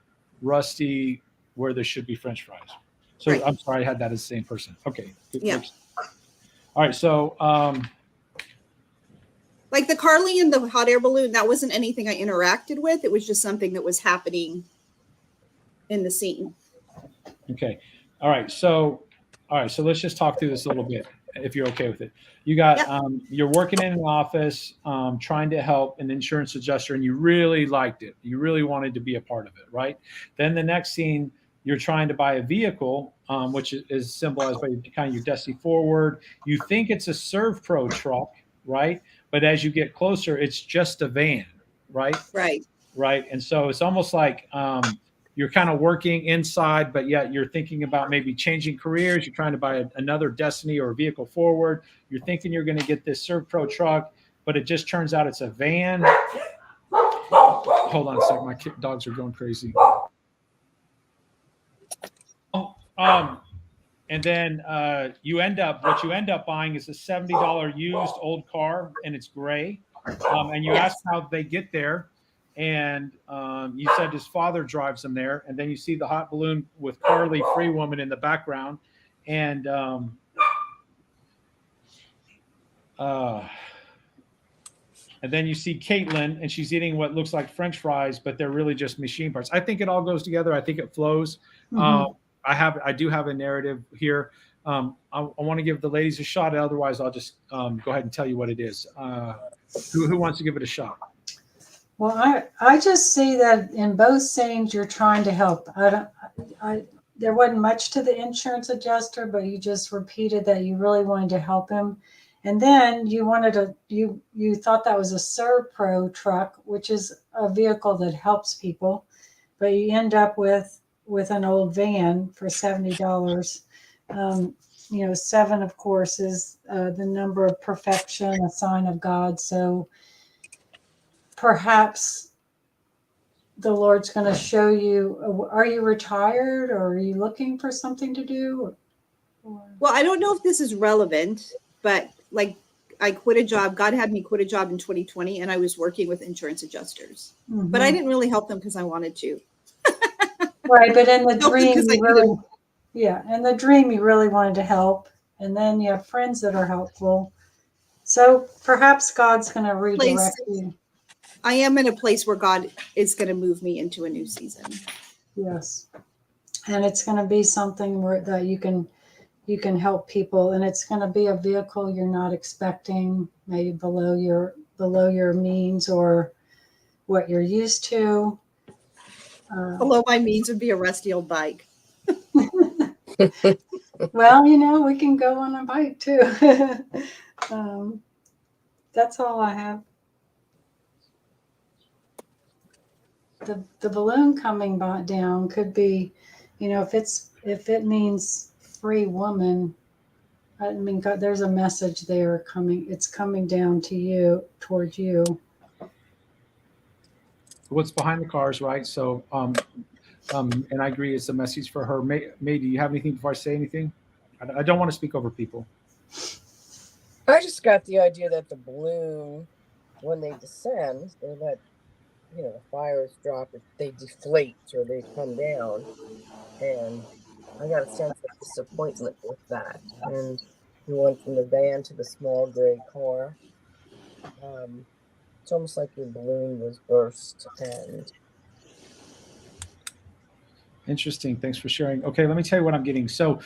rusty where there should be French fries. So right. I'm sorry, I had that as the same person. Okay. Good. Yeah. All right. So like the Carly and the hot air balloon, that wasn't anything I interacted with. It was just something that was happening in the scene. Okay. All right. So let's just talk through this a little bit, if you're okay with it. You got, you're working in an office, trying to help an insurance adjuster, and you really liked it. You really wanted to be a part of it, right? Then the next scene, you're trying to buy a vehicle, which is symbolized by kind of your Destiny Forward. You think it's a Serve Pro truck, right? But as you get closer, it's just a van, right? Right. Right. And so it's almost like, you're kind of working inside, but yet you're thinking about maybe changing careers. You're trying to buy another Destiny or a vehicle forward. You're thinking you're going to get this Serve Pro truck, but it just turns out it's a van. Hold on a second. My dogs are going crazy. And then what you end up buying is a $70 used old car, and it's gray. And you ask how they get there. And you said his father drives him there, and then you see the hot balloon with Carly Free Woman in the background, and then you see Caitlin, and she's eating what looks like French fries, but they're really just machine parts. I think it all goes together. I think it flows. Mm-hmm. I do have a narrative here. I want to give the ladies a shot. Otherwise, I'll just go ahead and tell you what it is. Who wants to give it a shot? Well, I just see that in both scenes you're trying to help. There wasn't much to the insurance adjuster, but you just repeated that you really wanted to help him. And then you thought that was a Serve Pro truck, which is a vehicle that helps people, but you end up with an old van for $70. 7, of course, is the number of perfection, a sign of God. So perhaps the Lord's going to show you, are you retired or are you looking for something to do? Well, I don't know if this is relevant, but like I quit a job. God had me quit a job in 2020, and I was working with insurance adjusters. Mm-hmm. But I didn't really help them because I wanted to. Right, but in the dream, in the dream, you really wanted to help. And then you have friends that are helpful. So perhaps God's going to redirect you. I am in a place where God is going to move me into a new season. Yes. And it's going to be something that you can help people, and it's going to be a vehicle you're not expecting, maybe below your means or what you're used to. Below my means would be a rusty old bike. Well, we can go on a bike too. That's all I have. The balloon coming down could be, if it means free woman, I mean, God, there's a message there coming. It's coming down to you, towards you. What's behind the cars, right? So, and I agree, it's a message for her. May, do you have anything before I say anything? I don't want to speak over people. I just got the idea that the balloon, when they descend, they let, the fires drop, they deflate or they come down. And I got a sense of disappointment with that. And we went from the van to the small gray car. It's almost like your balloon was burst. And Interesting. Thanks for sharing. Okay, let me tell you what I'm getting. So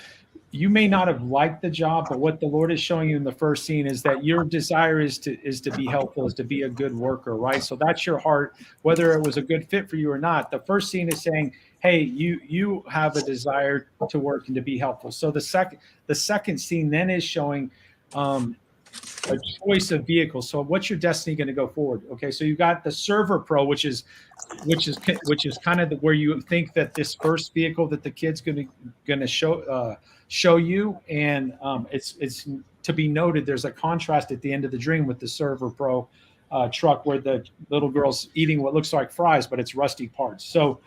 you may not have liked the job, but what the Lord is showing you in the first scene is that your desire is to be helpful, is to be a good worker, right? So that's your heart, whether it was a good fit for you or not. The first scene is saying, hey, you have a desire to work and to be helpful. So the second scene then is showing a choice of vehicles. So what's your destiny going to go forward? Okay, so you got the Server Pro, which is kind of where you think that this first vehicle that the kid's going to show you, and it's to be noted. There's a contrast at the end of the dream with the Server Pro truck where the little girl's eating what looks like fries, but it's rusty parts. So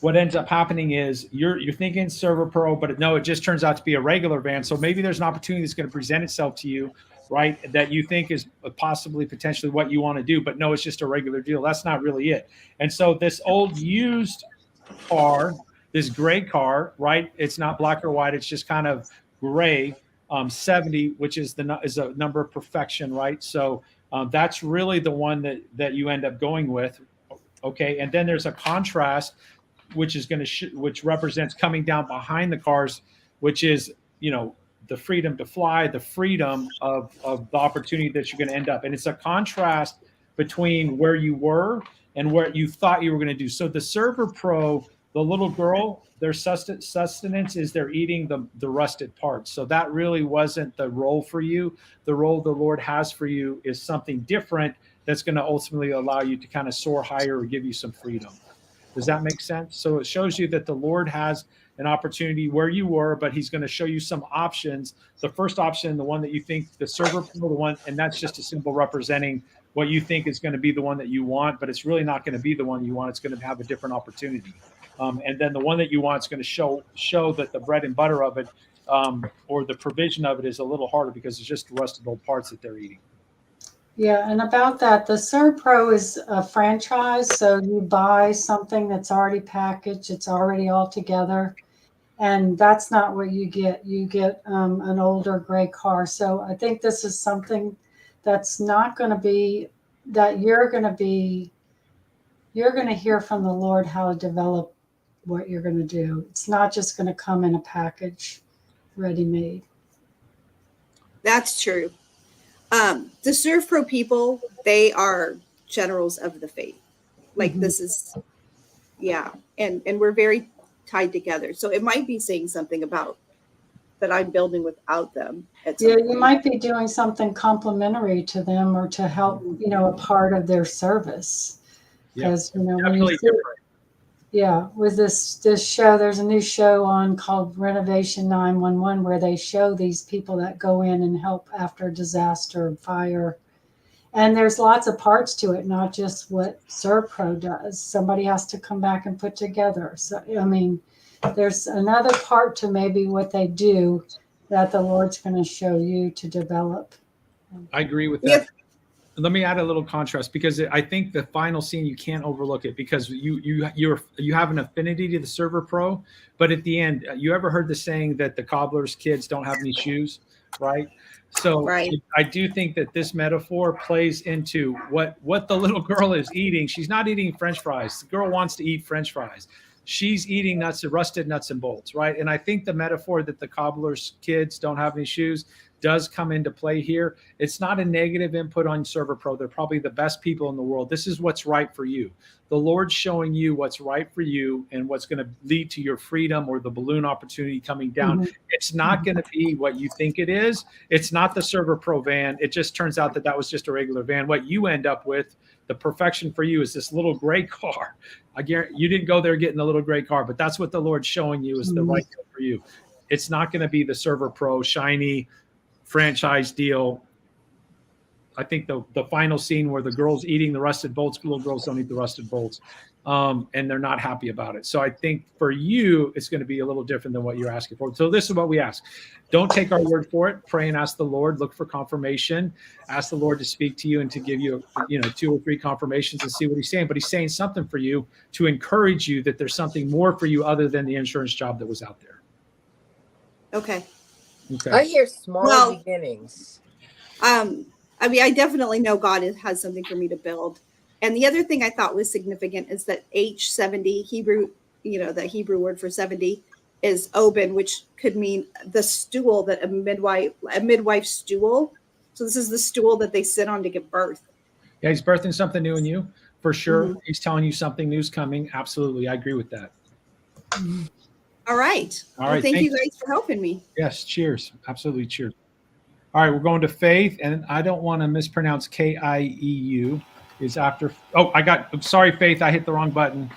what ends up happening is you're thinking Server Pro, but no, it just turns out to be a regular van. So maybe there's an opportunity that's going to present itself to you, right, that you think is possibly potentially what you want to do, but no, it's just a regular deal. That's not really it. And so this old used car, this gray car, right, it's not black or white, it's just kind of gray, 70, which is a number of perfection, right? So that's really the one that you end up going with. Okay, and then there's a contrast which is going to which represents coming down behind the cars, which is the freedom to fly, the freedom of the opportunity that you're going to end up. And it's a contrast between where you were and where you thought you were going to do. So the Server Pro, the little girl, their sustenance is they're eating the rusted parts. So that really wasn't the role for you. The role the Lord has for you is something different that's going to ultimately allow you to kind of soar higher or give you some freedom. Does that make sense? So it shows you that the Lord has an opportunity where you were, but he's going to show you some options. The first option, the one that you think, the Server Pro, the one, and that's just a symbol representing what you think is going to be the one that you want, but it's really not going to be the one you want. It's going to have a different opportunity. And then the one that you want is going to show that the bread and butter of it, or the provision of it, is a little harder because it's just rusted old parts that they're eating. Yeah, and about that, the Serve Pro is a franchise, so you buy something that's already packaged, it's already all together, and that's not what you get. You get an older gray car. So I think this is something that's not going to be, that you're going to hear from the Lord how to develop what you're going to do. It's not just going to come in a package ready-made. That's true. The Serve Pro people, they are generals of the faith. Like this is, yeah. And we're very tied together. So it might be saying something about that I'm building without them. Yeah, you might be doing something complementary to them or to help, a part of their service. Because, when you see, with this show, there's a new show on called Renovation 911 where they show these people that go in and help after disaster, fire. And there's lots of parts to it, not just what Serpro does. Somebody has to come back and put together. So, there's another part to maybe what they do that the Lord's going to show you to develop. I agree with that. Let me add a little contrast, because I think the final scene, you can't overlook it, because you have an affinity to the Server Pro, but at the end, you ever heard the saying that the cobbler's kids don't have any shoes, right? So I do think that this metaphor plays into what the little girl is eating. She's not eating French fries. The girl wants to eat French fries. She's eating rusted nuts and bolts, right? And I think the metaphor that the cobbler's kids don't have any shoes does come into play here. It's not a negative input on Server Pro. They're probably the best people in the world. This is what's right for you. The Lord's showing you what's right for you and what's going to lead to your freedom or the balloon opportunity coming down. It's not going to be what you think it is. It's not the Server Pro van. It just turns out that was just a regular van. What you end up with, the perfection for you, is this little gray car. I guarantee you didn't go there getting the little gray car, but that's what the Lord's showing you is the right thing for you. it's not going to be the Server Pro shiny franchise deal. I think the final scene where the girl's eating the rusted bolts, little girls don't eat the rusted bolts, and they're not happy about it. So I think for you, it's going to be a little different than what you're asking for. So this is what we ask. Don't take our word for it. Pray and ask the Lord. Look for confirmation. Ask the Lord to speak to you and to give you, 2 or 3 confirmations and see what he's saying. But he's saying something for you to encourage you that there's something more for you other than the insurance job that was out there. Okay. Okay. I hear small Well, beginnings. I mean, I definitely know God has something for me to build. And the other thing I thought was significant is that H70 Hebrew, the Hebrew word for 70 is oben, which could mean the stool that a midwife stool. So this is the stool that they sit on to give birth. Yeah, he's birthing something new in you for sure. Mhm. He's telling you something new's coming. Absolutely. I agree with that. All right. All Well, right, thank thank you guys for helping me. Yes, cheers. Absolutely, cheers. All right, we're going to Faith, and I don't want to mispronounce Kieu. Is after. Oh, I'm sorry, Faith. I hit the wrong button.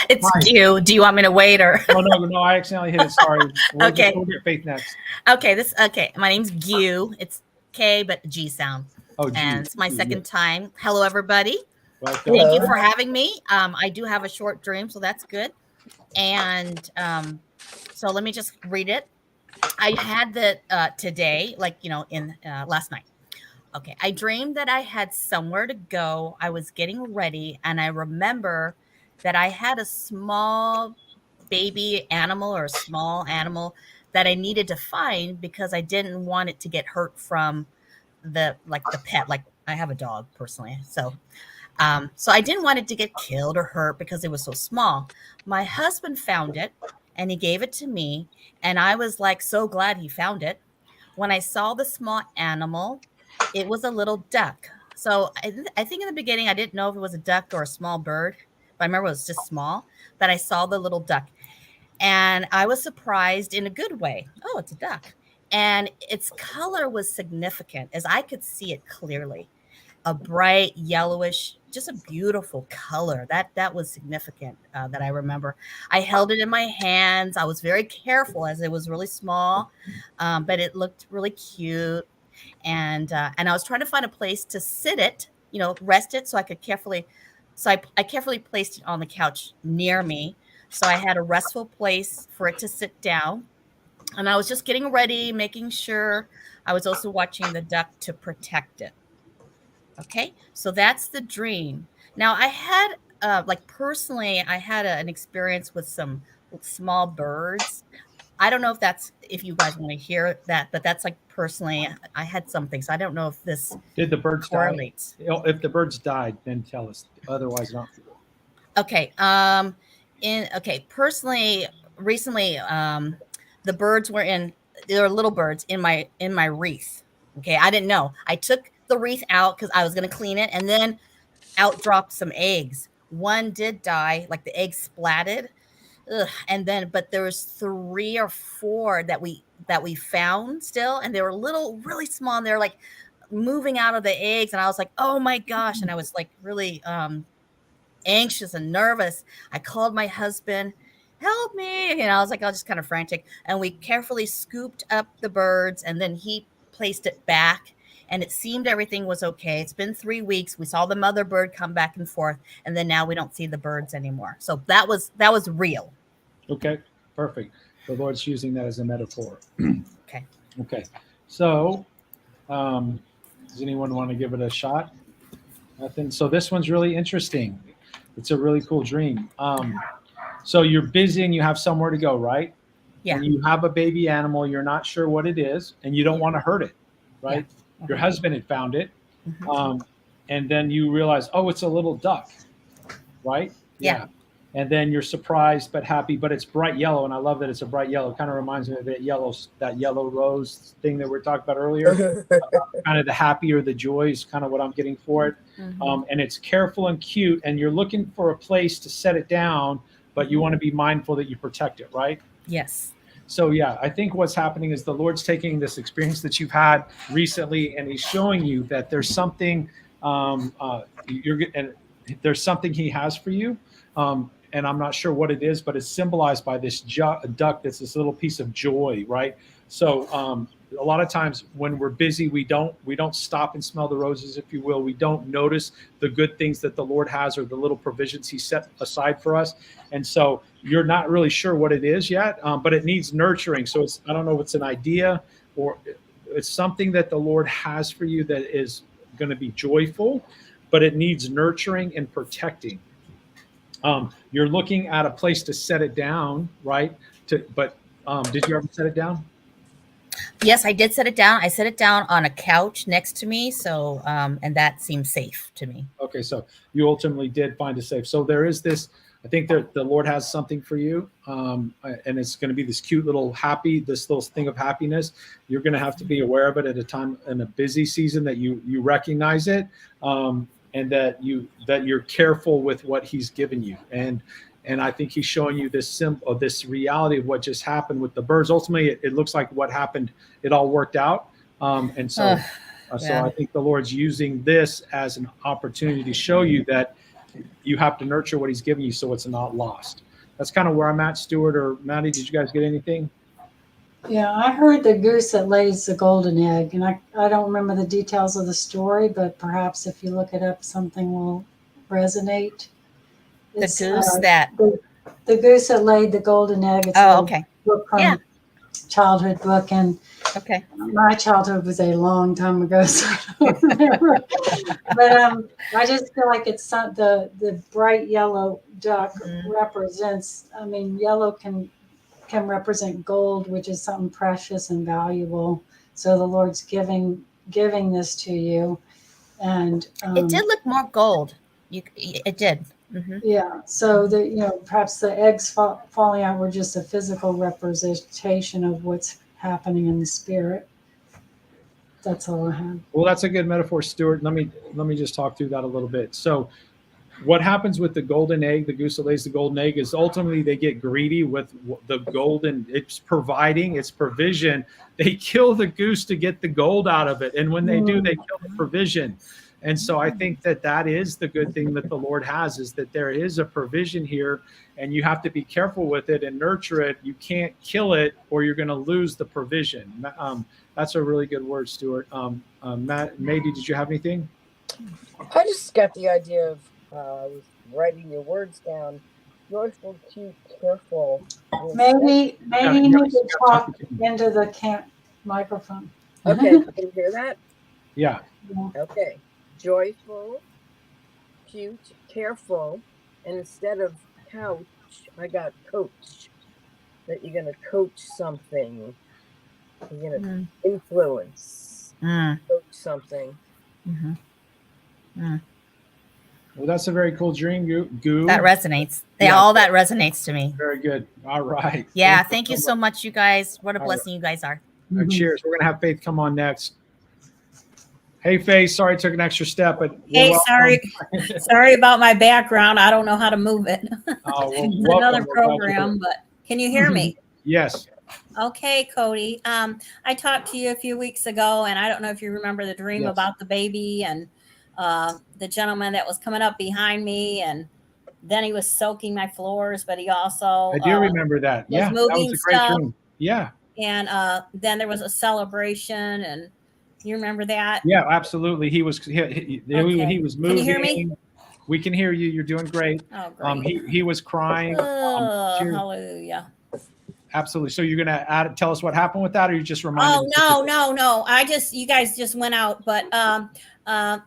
It's Hi. you. Do you want me to wait or? No. I accidentally hit it. Sorry. Okay. We'll get Faith next. Okay. My name's Gyu. It's K, but G sound. Oh, G. And it's my G, second yeah. time. Hello, everybody. Welcome. Thank you for having me. I do have a short dream, so that's good. And so let me just read it. I had that today, in last night. Okay. I dreamed that I had somewhere to go. I was getting ready, and I remember that I had a small baby animal or a small animal that I needed to find because I didn't want it to get hurt from the pet. Like I have a dog personally. So I didn't want it to get killed or hurt because it was so small. My husband found it and he gave it to me. And I was like, so glad he found it. When I saw the small animal, it was a little duck. So I think in the beginning, I didn't know if it was a duck or a small bird, but I remember it was just small, but I saw the little duck and I was surprised in a good way. Oh, it's a duck. And its color was significant as I could see it clearly. A bright yellowish, just a beautiful color. That was significant that I remember. I held it in my hands. I was very careful as it was really small, but it looked really cute. And I was trying to find a place to sit it, rest it, so I could carefully. So I carefully placed it on the couch near me, so I had a restful place for it to sit down. And I was just getting ready, making sure I was also watching the duck to protect it. Okay, so that's the dream. Now I had, personally, I had an experience with some small birds. I don't know if you guys want to hear that, but that's like personally, I had something. So I don't know if this Did the birds correlates. die? If the birds died, then tell us. Otherwise, not. Okay. Personally, recently, the birds there were little birds in my wreath. Okay. I didn't know. I took the wreath out because I was going to clean it, and then out dropped some eggs. One did die, like the egg splatted. Ugh. And then, but there was 3 or 4 that we found still, and they were little, really small, and they're like moving out of the eggs. And I was like, oh my gosh. And I was like really, anxious and nervous. I called my husband, help me. And I was like, I was just kind of frantic. And we carefully scooped up the birds, and then he placed it back, and it seemed everything was okay. It's been 3 weeks. We saw the mother bird come back and forth, and then now we don't see the birds anymore. So that was real. Okay, perfect. The Lord's using that as a metaphor. Okay. Okay. So, does anyone want to give it a shot? Nothing. So this one's really interesting. It's a really cool dream. So you're busy and you have somewhere to go, right? Yeah. And you have a baby animal. You're not sure what it is, and you don't want to hurt it, right? Yeah. Your husband had found it, and then you realize, oh, it's a little duck, right? Yeah. And then you're surprised but happy, but it's bright yellow, and I love that it's a bright yellow. It kind of reminds me of that yellow rose thing that we were talking about earlier. Kind of the happy or the joy is kind of what I'm getting for it. And it's careful and cute, and you're looking for a place to set it down, but you want to be mindful that you protect it, right? Yes. So yeah, I think what's happening is the Lord's taking this experience that you've had recently, and He's showing you that there's something there's something He has for you. and I'm not sure what it is, but it's symbolized by this duck that's this little piece of joy, right? So a lot of times when we're busy, we don't stop and smell the roses, if you will. We don't notice the good things that the Lord has or the little provisions He set aside for us. And so you're not really sure what it is yet, but it needs nurturing. So I don't know if it's an idea or it's something that the Lord has for you that is going to be joyful, but it needs nurturing and protecting. You're looking at a place to set it down, right? But did you ever set it down? Yes, I did set it down. I set it down on a couch next to me. So, and that seems safe to me. Okay, so you ultimately did find it safe. So there is this, I think that the Lord has something for you, and it's going to be this cute little this little thing of happiness. You're going to have to be aware of it at a time in a busy season that you recognize it, and that you're careful with what He's given you. And I think He's showing you this reality of what just happened with the birds. Ultimately, it looks like what happened, it all worked out. And so I think the Lord's using this as an opportunity to show you that you have to nurture what He's given you so it's not lost. That's kind of where I'm at. Stuart or Maddie, did you guys get anything? Yeah, I heard the goose that lays the golden egg, and I don't remember the details of the story, but perhaps if you look it up, something will resonate. The goose that the goose that laid the golden egg. It's okay. Book from childhood book, and okay. My childhood was a long time ago, so I don't remember. But I just feel like it's the bright yellow duck represents. I mean, yellow can represent gold, which is something precious and valuable. So the Lord's giving this to you, and it did look more gold. It did. Mm-hmm. Yeah. So perhaps the eggs falling out were just a physical representation of what's happening in the spirit. That's all I have. Well, that's a good metaphor, Stuart. Let me just talk through that a little bit. So what happens with the golden egg, the goose that lays the golden egg, is ultimately they get greedy with the golden. It's provision. They kill the goose to get the gold out of it. And when they do, they kill the provision. And so I think that is the good thing that the Lord has, is that there is a provision here, and you have to be careful with it and nurture it. You can't kill it or you're going to lose the provision. That's a really good word, Stuart. Matt, Mady, did you have anything? I just got the idea of writing your words down. Joyful, cute, careful. Maybe you need to talk into the microphone. Okay, can you hear that? Yeah. Okay. Joyful, cute, careful, and instead of couch, I got coach. That you're going to coach something. You're going to influence. Coach something. Well, that's a very cool dream, Goo. That resonates. All that resonates to me. Very good. All right. Yeah. Thank you so much, you guys. What a blessing you guys are. Cheers. We're going to have Faith come on next. Hey, Faith, sorry I took an extra step, but hey, sorry about my background. I don't know how to move it. It's another program, but can you hear me? Yes. Okay, Cody. I talked to you a few weeks ago, and I don't know if you remember the dream about the baby and the gentleman that was coming up behind me, and then he was soaking my floors, but he also I do remember that. Yeah, that was a great dream. Yeah. And then there was a celebration, and you remember that? Yeah, absolutely. He was he was moving. Can you hear me? We can hear you. You're doing great. Oh, great. He was crying. Hallelujah. Absolutely. So you're gonna tell us what happened with that, or you just reminded? Oh no. You guys just went out, but I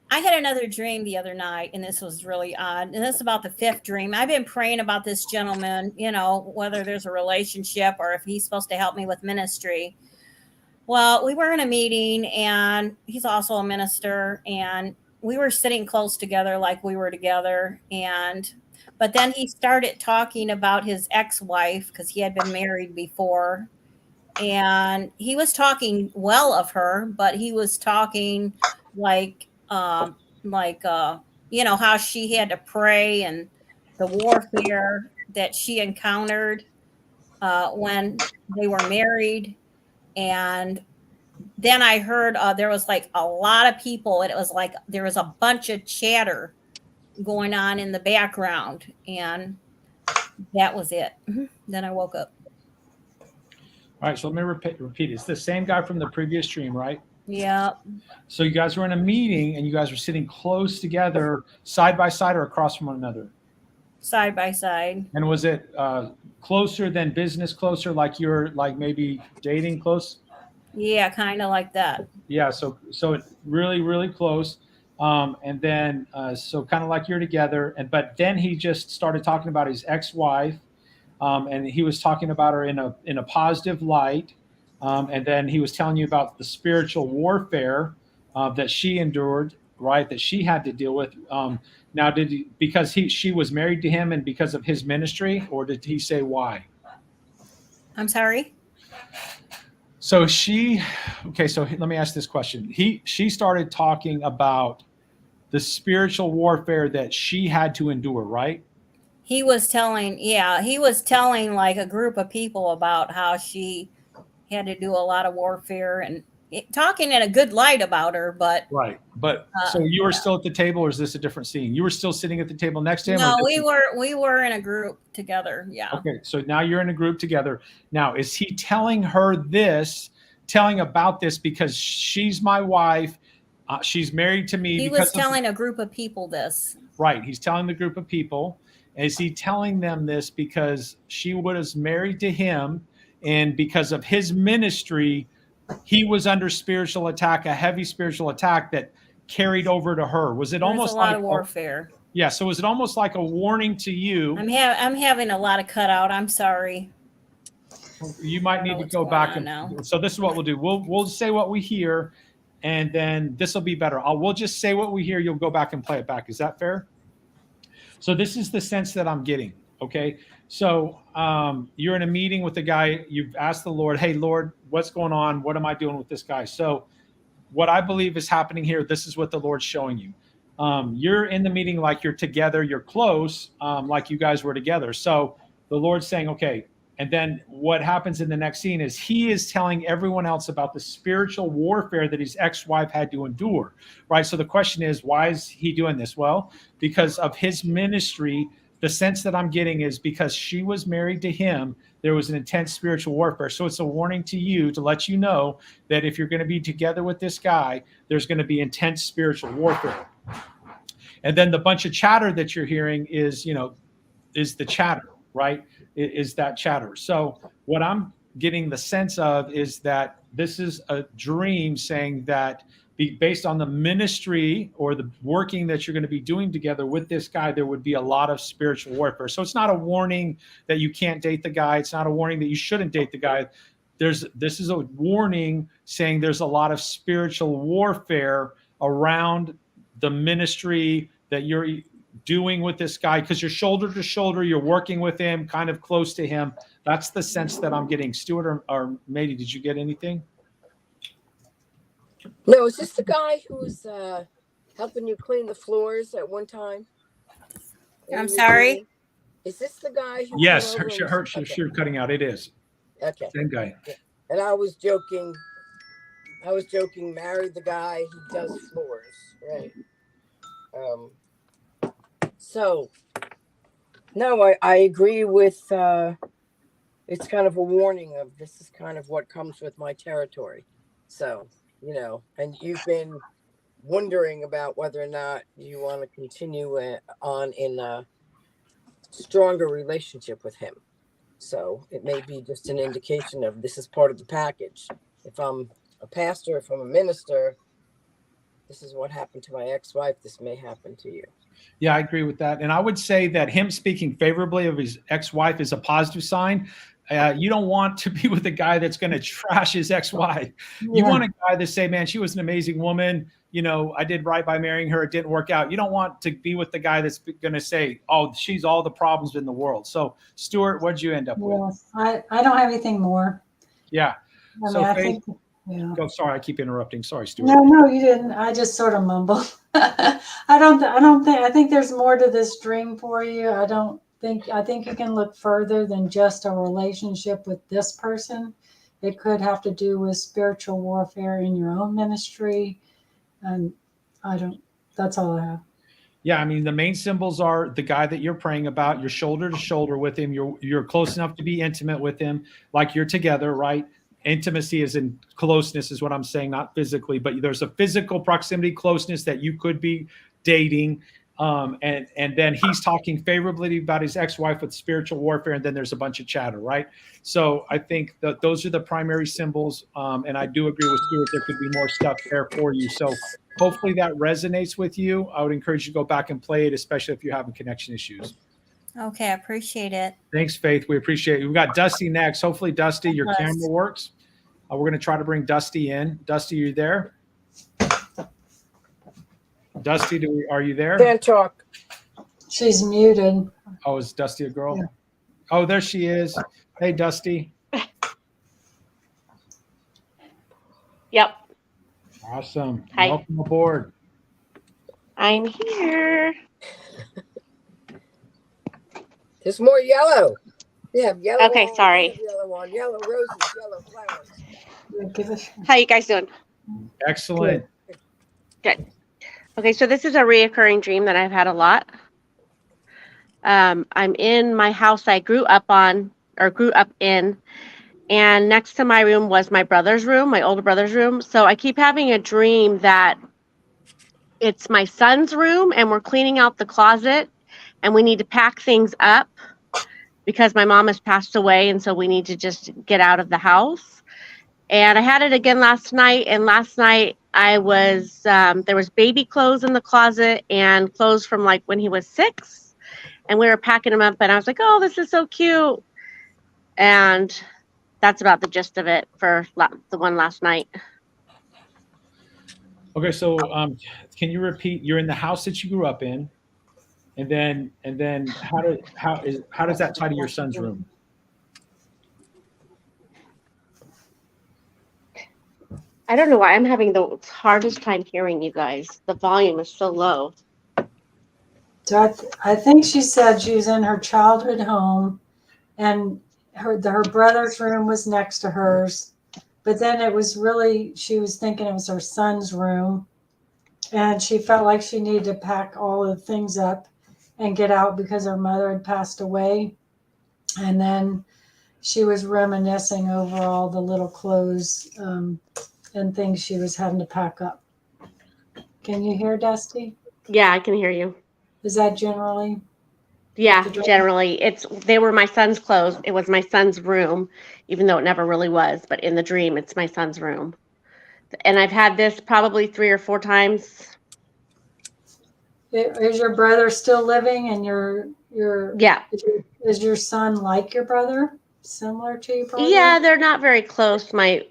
had another dream the other night, and this was really odd. And this is about the fifth dream. I've been praying about this gentleman, whether there's a relationship or if he's supposed to help me with ministry. Well, we were in a meeting, and he's also a minister, and we were sitting close together like we were together. But then he started talking about his ex-wife, because he had been married before. And he was talking well of her, but he was talking like how she had to pray and the warfare that she encountered when they were married. And then I heard there was like a lot of people, and it was like there was a bunch of chatter going on in the background. And That was it. Then I woke up. All right, so let me repeat. It's the same guy from the previous stream, right? Yeah. So you guys were in a meeting and you guys were sitting close together, side by side or across from one another? Side by side. And was it closer than business closer, like you're like maybe dating close? Yeah, kind of like that. Yeah, so it really, really close. And then so kind of like you're together. But then he just started talking about his ex-wife. And he was talking about her in a positive light. And then he was telling you about the spiritual warfare that she endured, right? That she had to deal with. Now, because she was married to him and because of his ministry, or did he say why? I'm sorry. So okay. So let me ask this question. She started talking about the spiritual warfare that she had to endure, right? He was telling like a group of people about how she had to do a lot of warfare and talking in a good light about her, but right. But so you were still at the table, or is this a different scene? You were still sitting at the table next to him? No, we were in a group together. Yeah. Okay, so now you're in a group together. Now, is he telling her telling about this because she's my wife? She's married to me. He was telling a group of people this. Right. He's telling the group of people. Is he telling them this because she was married to him, and because of his ministry, he was under spiritual attack, a heavy spiritual attack that carried over to her? Was it almost a lot like of warfare? Yeah. So was it almost like a warning to you? I'm having a lot of cutout. I'm sorry. You might need to go back and so this is what we'll do. We'll say what we hear, and then this will be better. We'll just say what we hear. You'll go back and play it back. Is that fair? So this is the sense that I'm getting. Okay. So you're in a meeting with the guy. You've asked the Lord, hey, Lord, what's going on? What am I doing with this guy? So what I believe is happening here, this is what the Lord's showing you. You're in the meeting like you're together, you're close, like you guys were together. So the Lord's saying, okay. And then what happens in the next scene is he is telling everyone else about the spiritual warfare that his ex-wife had to endure, right? So the question is, why is he doing this? Well, because of his ministry. The sense that I'm getting is because she was married to him, there was an intense spiritual warfare. So it's a warning to you to let you know that if you're going to be together with this guy, there's going to be intense spiritual warfare. And then the bunch of chatter that you're hearing is the chatter, right? Is that chatter. So what I'm getting the sense of is that this is a dream saying that based on the ministry or the working that you're going to be doing together with this guy, there would be a lot of spiritual warfare. So it's not a warning that you can't date the guy. It's not a warning that you shouldn't date the guy. This is a warning saying there's a lot of spiritual warfare around the ministry that you're doing with this guy, because you're shoulder to shoulder, you're working with him, kind of close to him. That's the sense that I'm getting. Stuart or Mady, did you get anything? No, is this the guy who was helping you clean the floors at one time? I'm sorry? Is this the guy? Yes, you're cutting out. It is. Okay. Same guy. And I was joking, married the guy, he does floors, right? So, no, I agree with, it's kind of a warning of this is kind of what comes with my territory. So, and you've been wondering about whether or not you want to continue on in a stronger relationship with him. So it may be just an indication of this is part of the package. If I'm a pastor, if I'm a minister, this is what happened to my ex-wife. This may happen to you. Yeah, I agree with that. And I would say that him speaking favorably of his ex-wife is a positive sign. You don't want to be with a guy that's going to trash his ex-wife. You want a guy that say, man, she was an amazing woman. I did right by marrying her. It didn't work out. You don't want to be with the guy that's going to say, oh, she's all the problems in the world. So, Stuart, what did you end up with? I don't have anything more. Yeah. I think, yeah. Oh, sorry, I keep interrupting. Sorry, Stuart. No, you didn't. I just sort of mumbled. I think there's more to this dream for you. I think you can look further than just a relationship with this person. It could have to do with spiritual warfare in your own ministry. And that's all I have. Yeah, I mean the main symbols are the guy that you're praying about. You're shoulder to shoulder with him. You're close enough to be intimate with him, like you're together, right? Intimacy is in closeness, is what I'm saying, not physically, but there's a physical proximity, closeness that you could be dating. And then he's talking favorably about his ex-wife with spiritual warfare, and then there's a bunch of chatter, right? So I think that those are the primary symbols, and I do agree with Stuart. There could be more stuff there for you. So hopefully that resonates with you. I would encourage you to go back and play it, especially if you're having connection issues. Okay, I appreciate it. Thanks, Faith. We appreciate it. We've got Dusty next. Hopefully, Dusty, your camera works. We're going to try to bring Dusty in. Dusty, you there? Dusty, are you there? Can't talk. She's muted. Oh, is Dusty a girl? Yeah. Oh, there she is. Hey, Dusty. Yep. Awesome. Hi. Welcome aboard. I'm here. There's more yellow. You have yellow. Okay, on, sorry. you have yellow on, yellow roses, yellow flowers. How you guys doing? Excellent. Good. Okay, so this is a reoccurring dream that I've had a lot. I'm in my house I grew up in, and next to my room was my brother's room, my older brother's room. So I keep having a dream that it's my son's room and we're cleaning out the closet and we need to pack things up because my mom has passed away, and so we need to just get out of the house. And I had it again last night, and last night I was there was baby clothes in the closet and clothes from like when he was 6, and we were packing them up, and I was like, oh, this is so cute. And that's about the gist of it for the one last night. Okay, so can you repeat? You're in the house that you grew up in, and then how does that tie to your son's room? I don't know why I'm having the hardest time hearing you guys. The volume is so low. So I think she said she was in her childhood home, and her brother's room was next to hers. But then it was really, she was thinking it was her son's room, and she felt like she needed to pack all the things up and get out because her mother had passed away. And then she was reminiscing over all the little clothes and things she was having to pack up. Can you hear, Dusty? Yeah, I can hear you. Is that generally? Yeah, generally. They were my son's clothes. It was my son's room, even though it never really was. But in the dream, it's my son's room. And I've had this probably 3 or 4 times. Is your brother still living, and yeah? Is your son like your brother? Similar to your brother? Yeah, they're not very close. My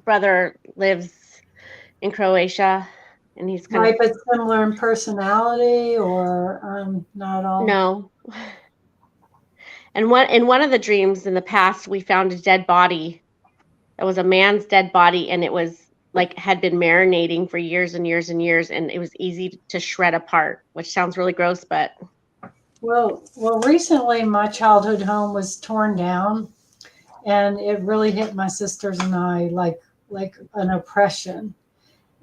brother lives in Croatia, and he's kind right, but similar in personality, or not at all? No. And in one of the dreams in the past, we found a dead body. It was a man's dead body, and it was like had been marinating for years and years and years, and it was easy to shred apart, which sounds really gross, but well, recently my childhood home was torn down, and it really hit my sisters and I like an oppression.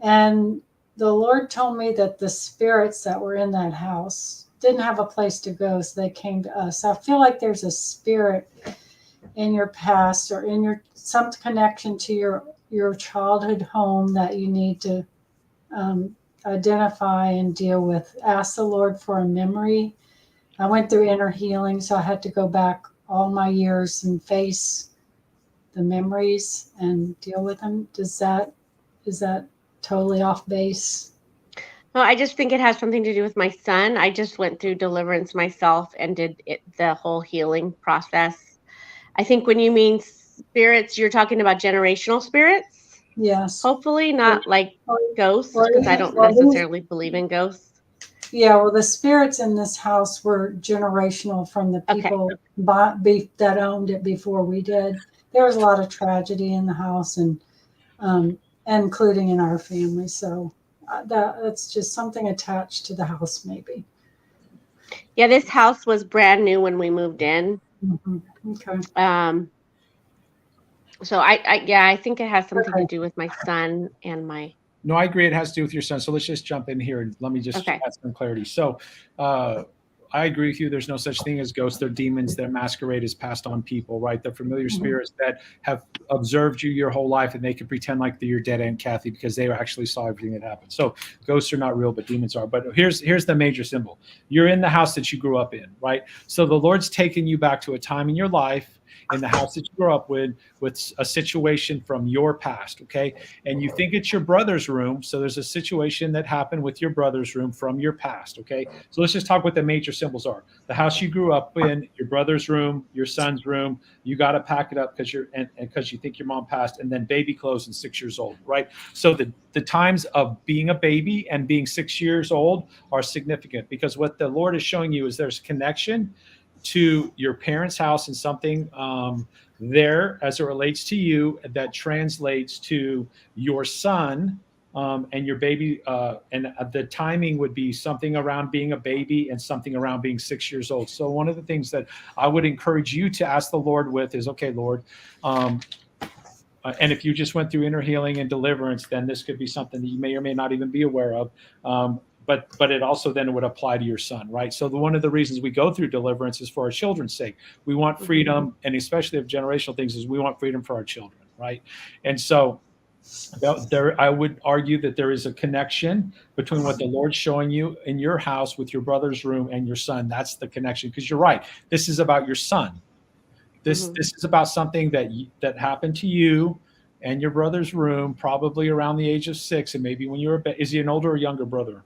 And the Lord told me that the spirits that were in that house didn't have a place to go, so they came to us. I feel like there's a spirit in your past or in some connection to your childhood home that you need to identify and deal with. Ask the Lord for a memory. I went through inner healing, so I had to go back all my years and face the memories and deal with them. Is that totally off base? no, I just think it has something to do with my son. I just went through deliverance myself and did the whole healing process. I think when you mean spirits, you're talking about generational spirits? Yes. Hopefully not like ghosts, because I don't necessarily believe in ghosts. Yeah, well, the spirits in this house were generational from the people that owned it before we did. There was a lot of tragedy in the house, and including in our family. So that's just something attached to the house, maybe. Yeah, this house was brand new when we moved in. Mm-hmm. Okay. So I think it has something to do with my son and my No, I agree. It has to do with your son. So let's just jump in here and let me just Okay. add some clarity. So I agree with you. There's no such thing as ghosts. They're demons that masquerade as passed on people, right? They're familiar spirits that have observed you your whole life, and they can pretend like they're your dead Aunt Kathy because they actually saw everything that happened. So ghosts are not real, but demons are. But here's the major symbol. You're in the house that you grew up in, right? So the Lord's taken you back to a time in your life in the house that you grew up with a situation from your past, okay? And you think it's your brother's room, so there's a situation that happened with your brother's room from your past, okay? So let's just talk what the major symbols are. The house you grew up in, your brother's room, your son's room, you got to pack it up because you think your mom passed, and then baby clothes and 6 years old, right? So the times of being a baby and being 6 years old are significant, because what the Lord is showing you is there's connection to your parents' house and something there as it relates to you that translates to your son and your baby. And the timing would be something around being a baby and something around being 6 years old. So one of the things that I would encourage you to ask the Lord with is, okay, Lord, and if you just went through inner healing and deliverance, then this could be something that you may or may not even be aware of. But it also then would apply to your son, right? So one of the reasons we go through deliverance is for our children's sake. We want freedom, and especially of generational things, is we want freedom for our children, right? And so I would argue that there is a connection between what the Lord's showing you in your house with your brother's room and your son. That's the connection, because you're right. This is about your son. This is about something that happened to you and your brother's room, probably around the age of 6, and maybe when you were is he an older or younger brother?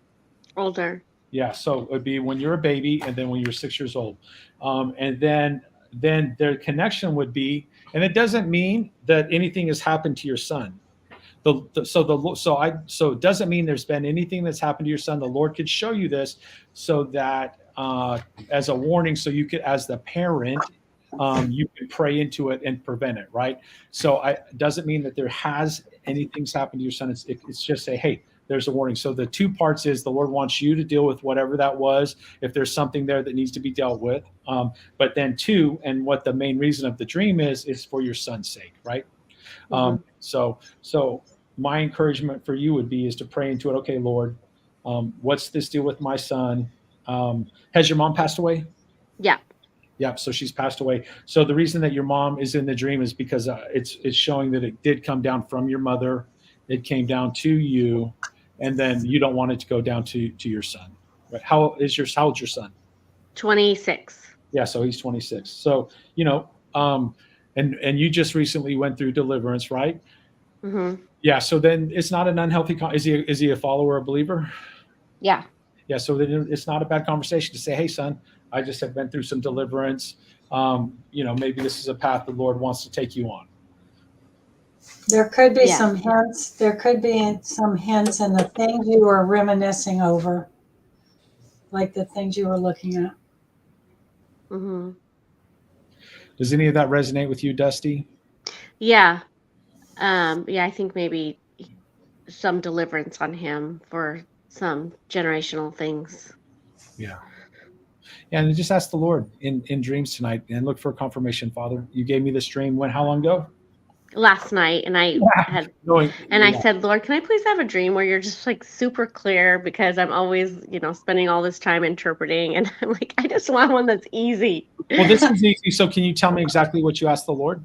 Older. Yeah, so it would be when you're a baby, and then when you're 6 years old, and then their connection would be, and it doesn't mean that anything has happened to your son. So it doesn't mean there's been anything that's happened to your son. The Lord could show you this so that as a warning, so you could, as the parent, you can pray into it and prevent it, right? So it doesn't mean that there has anything's happened to your son. It's just say, hey, there's a warning. So the two parts is the Lord wants you to deal with whatever that was, if there's something there that needs to be dealt with. But then two, and what the main reason of the dream is for your son's sake, right? So my encouragement for you would be is to pray into it. Okay, Lord, what's this deal with my son? Has your mom passed away? Yeah. Yeah, so she's passed away. So the reason that your mom is in the dream is because it's showing that it did come down from your mother. It came down to you, and then you don't want it to go down to your son. Right? How old's your son? 26. Yeah, so he's 26. So, and you just recently went through deliverance, right? Yeah, so then it's not an unhealthy is he a follower, a believer? Yeah. Yeah, so then it's not a bad conversation to say, hey, son, I just have been through some deliverance. Maybe this is a path the Lord wants to take you on. There could be some hints. There could be some hints in the things you were reminiscing over, like the things you were looking at. Does any of that resonate with you, Dusty? Yeah. I think maybe some deliverance on him for some generational things. Yeah. And just ask the Lord in dreams tonight and look for confirmation. Father, you gave me this dream how long ago? Last night, and I said, Lord, can I please have a dream where you're just like super clear, because I'm always, spending all this time interpreting, and I'm like, I just want one that's easy. Well, this is easy. So can you tell me exactly what you asked the Lord?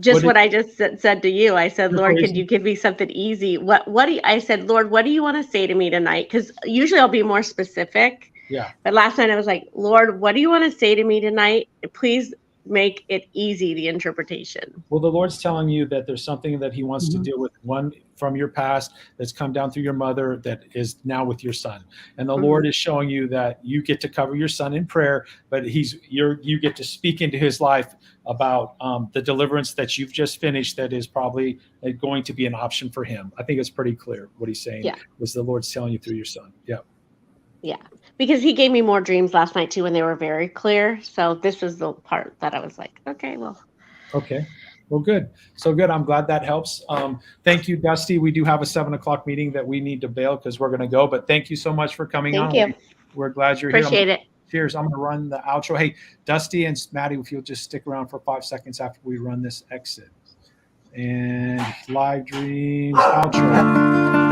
Just what I just said to you. I said, Lord, could you give me something easy? I said, Lord, what do you want to say to me tonight? Because usually I'll be more specific. Yeah. But last night I was like, Lord, what do you want to say to me tonight? Please make it easy, the interpretation. Well, the Lord's telling you that there's something that he wants to deal with, one from your past that's come down through your mother that is now with your son. And the Lord is showing you that you get to cover your son in prayer, but you get to speak into his life about the deliverance that you've just finished that is probably going to be an option for him. I think it's pretty clear what he's saying is the Lord's telling you through your son. Yeah. Yeah, because he gave me more dreams last night too, and they were very clear. So this is the part that I was like, okay, well. Okay. Well, good. So good. I'm glad that helps. Thank you, Dusty. We do have a 7:00 meeting that we need to bail because we're going to go, but thank you so much for coming on. Thank you. We're glad you're Appreciate here. it. Cheers. I'm going to run the outro. Hey, Dusty and Maddie, if you'll just stick around for 5 seconds after we run this exit. And live dreams outro.